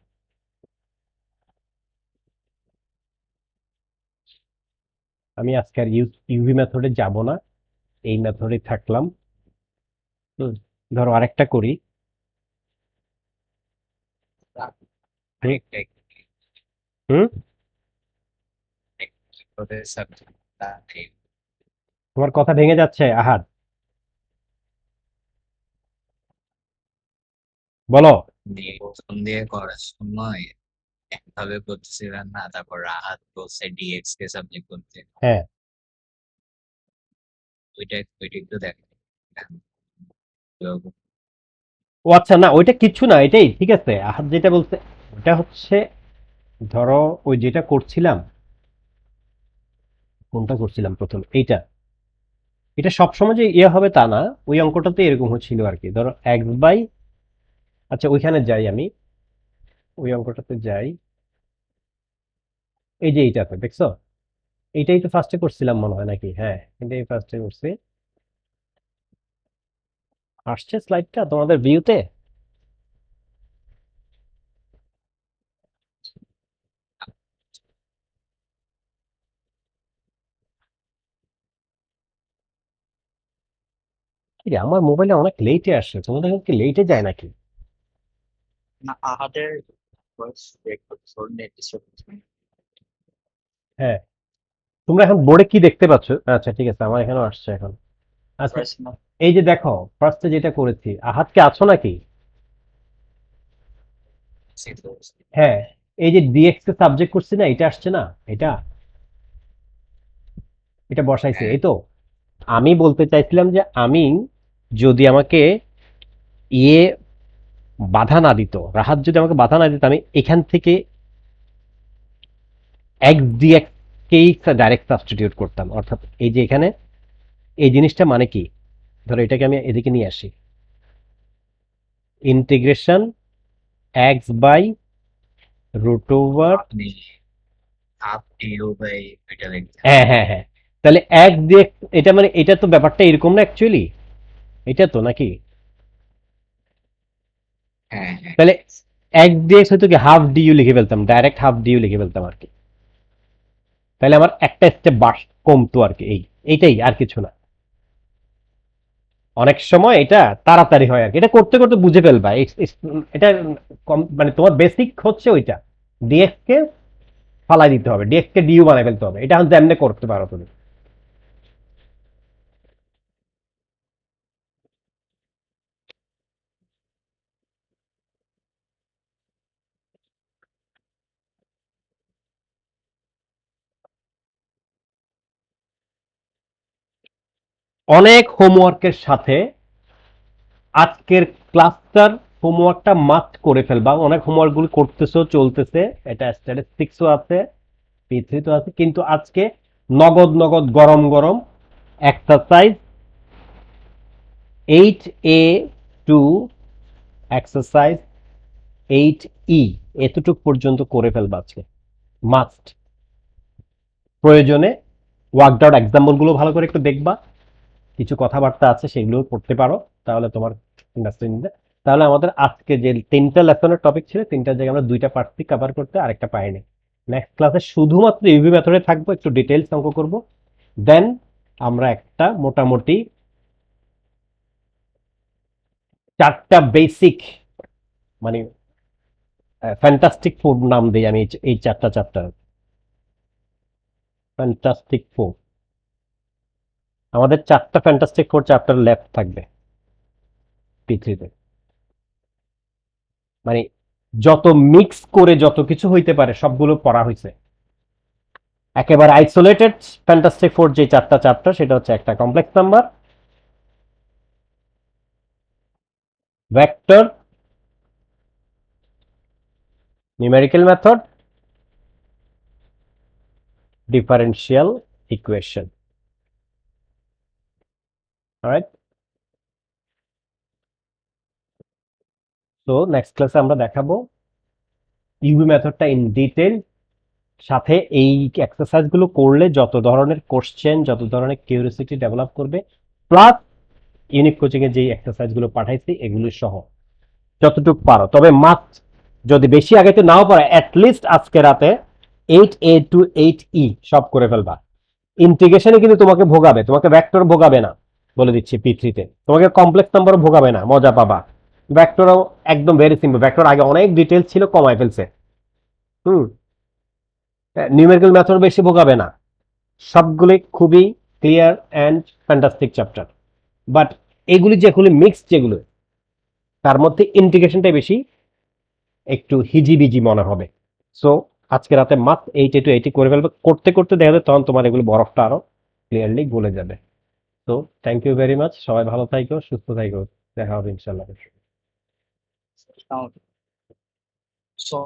আমি আজকে আর UV মেথডে যাব না, এই মেথডে থাকলাম। ধরো আরেকটা করি। আরেকটা হুম, ওদের সাবজেক্ট তোমার কথা ভেঙে যাচ্ছে আহাদ, বলো। নিয়ে ফোন দিয়ে করার সময় একভাবে করতেছিলেন না, তারপর রাহাত বলছে ডিএক্স কে সাবজেক্ট করতে, হ্যাঁ, ওইটা একটু দেখেন। ও আচ্ছা, না ওইটা কিচ্ছু না, এটাই ঠিক আছে। আহাদ যেটা বলছে ওটা হচ্ছে, ধরো ওই যেটা করছিলাম, কোনটা করছিলাম প্রথম, এইটা, এটা সবসময় যে ইয়ে হবে তা না, ওই অঙ্কটাতে এরকম হচ্ছিল আর কি। ধরো এক্স বাই, আচ্ছা ওইখানে যাই আমি, ওই অঙ্কটাতে যাই, এই যে এইটাতে দেখছো, এইটাই তো ফার্স্টে করছিলাম মনে হয় নাকি? হ্যাঁ, এটাই ফার্স্টে করছি। আসছে স্লাইডটা তোমাদের ভিউতে? আমার মোবাইলে অনেক লেটে আসছে, তোমাদের কি লেটে যায় নাকি? না, আহাদের ভয়েস ব্রেক করছে, ওর নেট ডিস্টার্ব হচ্ছে। হ্যাঁ, তোমরা এখন বোর্ডে কি দেখতে পাচ্ছ? আচ্ছা ঠিক আছে, আমার এখানেও আসছে এখন। আচ্ছা, Voice না- এই যে দেখো ফার্স্টে যেটা করেছি, আহাতকে আছো নাকি? হ্যাঁ, এই যে ডিএক্স কে সাবজেক্ট করছি না, এটা আসছে না, এটা এটা বসাইছে, হ্যাঁ। এই তো। আমি বলতে চাইছিলাম যে আমি যদি আমাকে ইয়ে বাধা না দিত, রাহাত যদি আমাকে বাধা না দিত, আমি এখান থেকে এক্স ডিএক্স কেই ডাইরেক্ট সাবস্টিটিউট করতাম। অর্থাৎ এই যে এখানে এই জিনিসটা মানে কি, ধরো এটাকে আমি এদিকে নিয়ে আসি, integration x by root over, আপনি হাফ ডিউ বাই এটা লিখতে হ্যাঁ হ্যাঁ হ্যাঁ, তাহলে এক্স ডিএক্স, এটা মানে এটা তো ব্যাপারটা এরকম না অ্যাকচুয়ালি, এটা তো নাকি? হ্যাঁ হ্যাঁ তাহলে এক্স ডিএক্স হয়তো কি হাফ ডিইউ লিখে ফেলতাম, ডাইরেক্ট হাফ ডিইউ লিখে ফেলতাম আর কি। তাহলে আমার একটা স্টেপ বাস কমতো আর কি, এইটাই আর কিছু না। অনেক সময় এটা তাড়াতাড়ি হয় আর কি, এটা করতে করতে বুঝে ফেলবা। এটা মানে তোমার বেসিক হচ্ছে ওইটা, ডিএক্স কে ফালাই দিতে হবে, ডিএক্স কে ডিইউ বানাই ফেলতে হবে, এটা হচ্ছে এমনি করতে পারো তুমি। অনেক হোমওয়ার্কের সাথে আজকের ক্লাসটার হোমওয়ার্কটা মাস্ট করে ফেলবা। অনেক হোমওয়ার্কগুলো করতেছো, চলতেছে, এটা স্ট্যাটিস্টিক্সও আছে, পি3 তো আছে, কিন্তু আজকে নগদ নগদ গরম গরম এক্সারসাইজ 8A2, এক্সারসাইজ 8E, এতটুক পর্যন্ত করে ফেলবা আজকে মাস্ট। প্রয়োজনে ওয়ার্কড আউট এক্সাম্পলগুলো ভালো করে একটু দেখবা, কিছু কথাবার্তা আছে সেগুলো পড়তে পারো, তাহলে তোমার আন্ডারস্ট্যান্ডিং। তাহলে আমাদের আজকে যে 3টা লেসনের টপিক ছিল, 3টার জায়গায় আমরা 2টা পার্টই কভার করতে, আরেকটা পাইনি। নেক্সট ক্লাসে শুধুমাত্র ইউভি মেথডে থাকবো, একটু ডিটেইলস অঙ্ক করব, দেন আমরা একটা মোটামুটি 4টা বেসিক, মানে ফ্যান্টাস্টিক ফোর নাম দিই আমি এই 4টা চ্যাপ্টার, ফ্যান্টাস্টিক ফোর। আমাদের 4টা ফ্যান্টাস্টিক ফোর চ্যাপ্টার লেফট থাকবে পৃথিবীতে, মানে যত মিক্স করে যত কিছু হইতে পারে সবগুলো পড়া হয়েছে। একেবারে আইসোলেটেড ফ্যান্টাস্টিক ফোর যে 4টা চ্যাপ্টার, সেটা হচ্ছে একটা complex number, vector, numerical method, differential equation. Alright, তো নেক্সট ক্লাসে আমরা দেখাবো ইউবি মেথডটা ইন ডিটেল, সাথে এই এক্সারসাইজ গুলো করলে যত ধরনের কোশ্চেন, যত ধরনের কিউরিওসিটি ডেভেলপ করবে, প্লাস ইউনিক কোচিং এ যে এক্সারসাইজ গুলো পাঠাইছি এগুলো সহ যতটুকু পারো। তবে মাস্ট, যদি বেশি আগাইতে নাও পারো, অ্যাটলিস্ট আজকে রাতে 8A to 8E সব করে ফেলবা। ইন্টিগ্রেশনে কিন্তু তোমাকে ভোগাবে, তোমাকে ভেক্টর ভোগাবে না, বলে দিচ্ছি P3 তে তোমাকে কমপ্লেক্স নাম্বার ভোগাবে না, মজা পাবা। ভেক্টরও একদম ভেরি সিম্পল, ভেক্টর আগে অনেক ডিটেইল ছিল, কমায় ফেলছে। নিউমেরিক্যাল মেথড বেশি ভোগাবে না, সবগুলি খুবই clear and fantastic chapter. But এগুলি যেগুলি মিক্স, যেগুলো তার মধ্যে ইন্টিগ্রেশনটাই বেশি একটু হিজিবিজি মনে হবে। সো আজকে রাতে মাত্র 8A to 8E করে ফেলবে, করতে করতে দেখা যাবে তখন তোমার এগুলো বরফটা আরো ক্লিয়ারলি গলে যাবে। তো থ্যাংক ইউ ভেরি মাচ, সবাই ভালো থাকো, সুস্থ থাকো, দেখা হবে ইনশাল্লাহ। So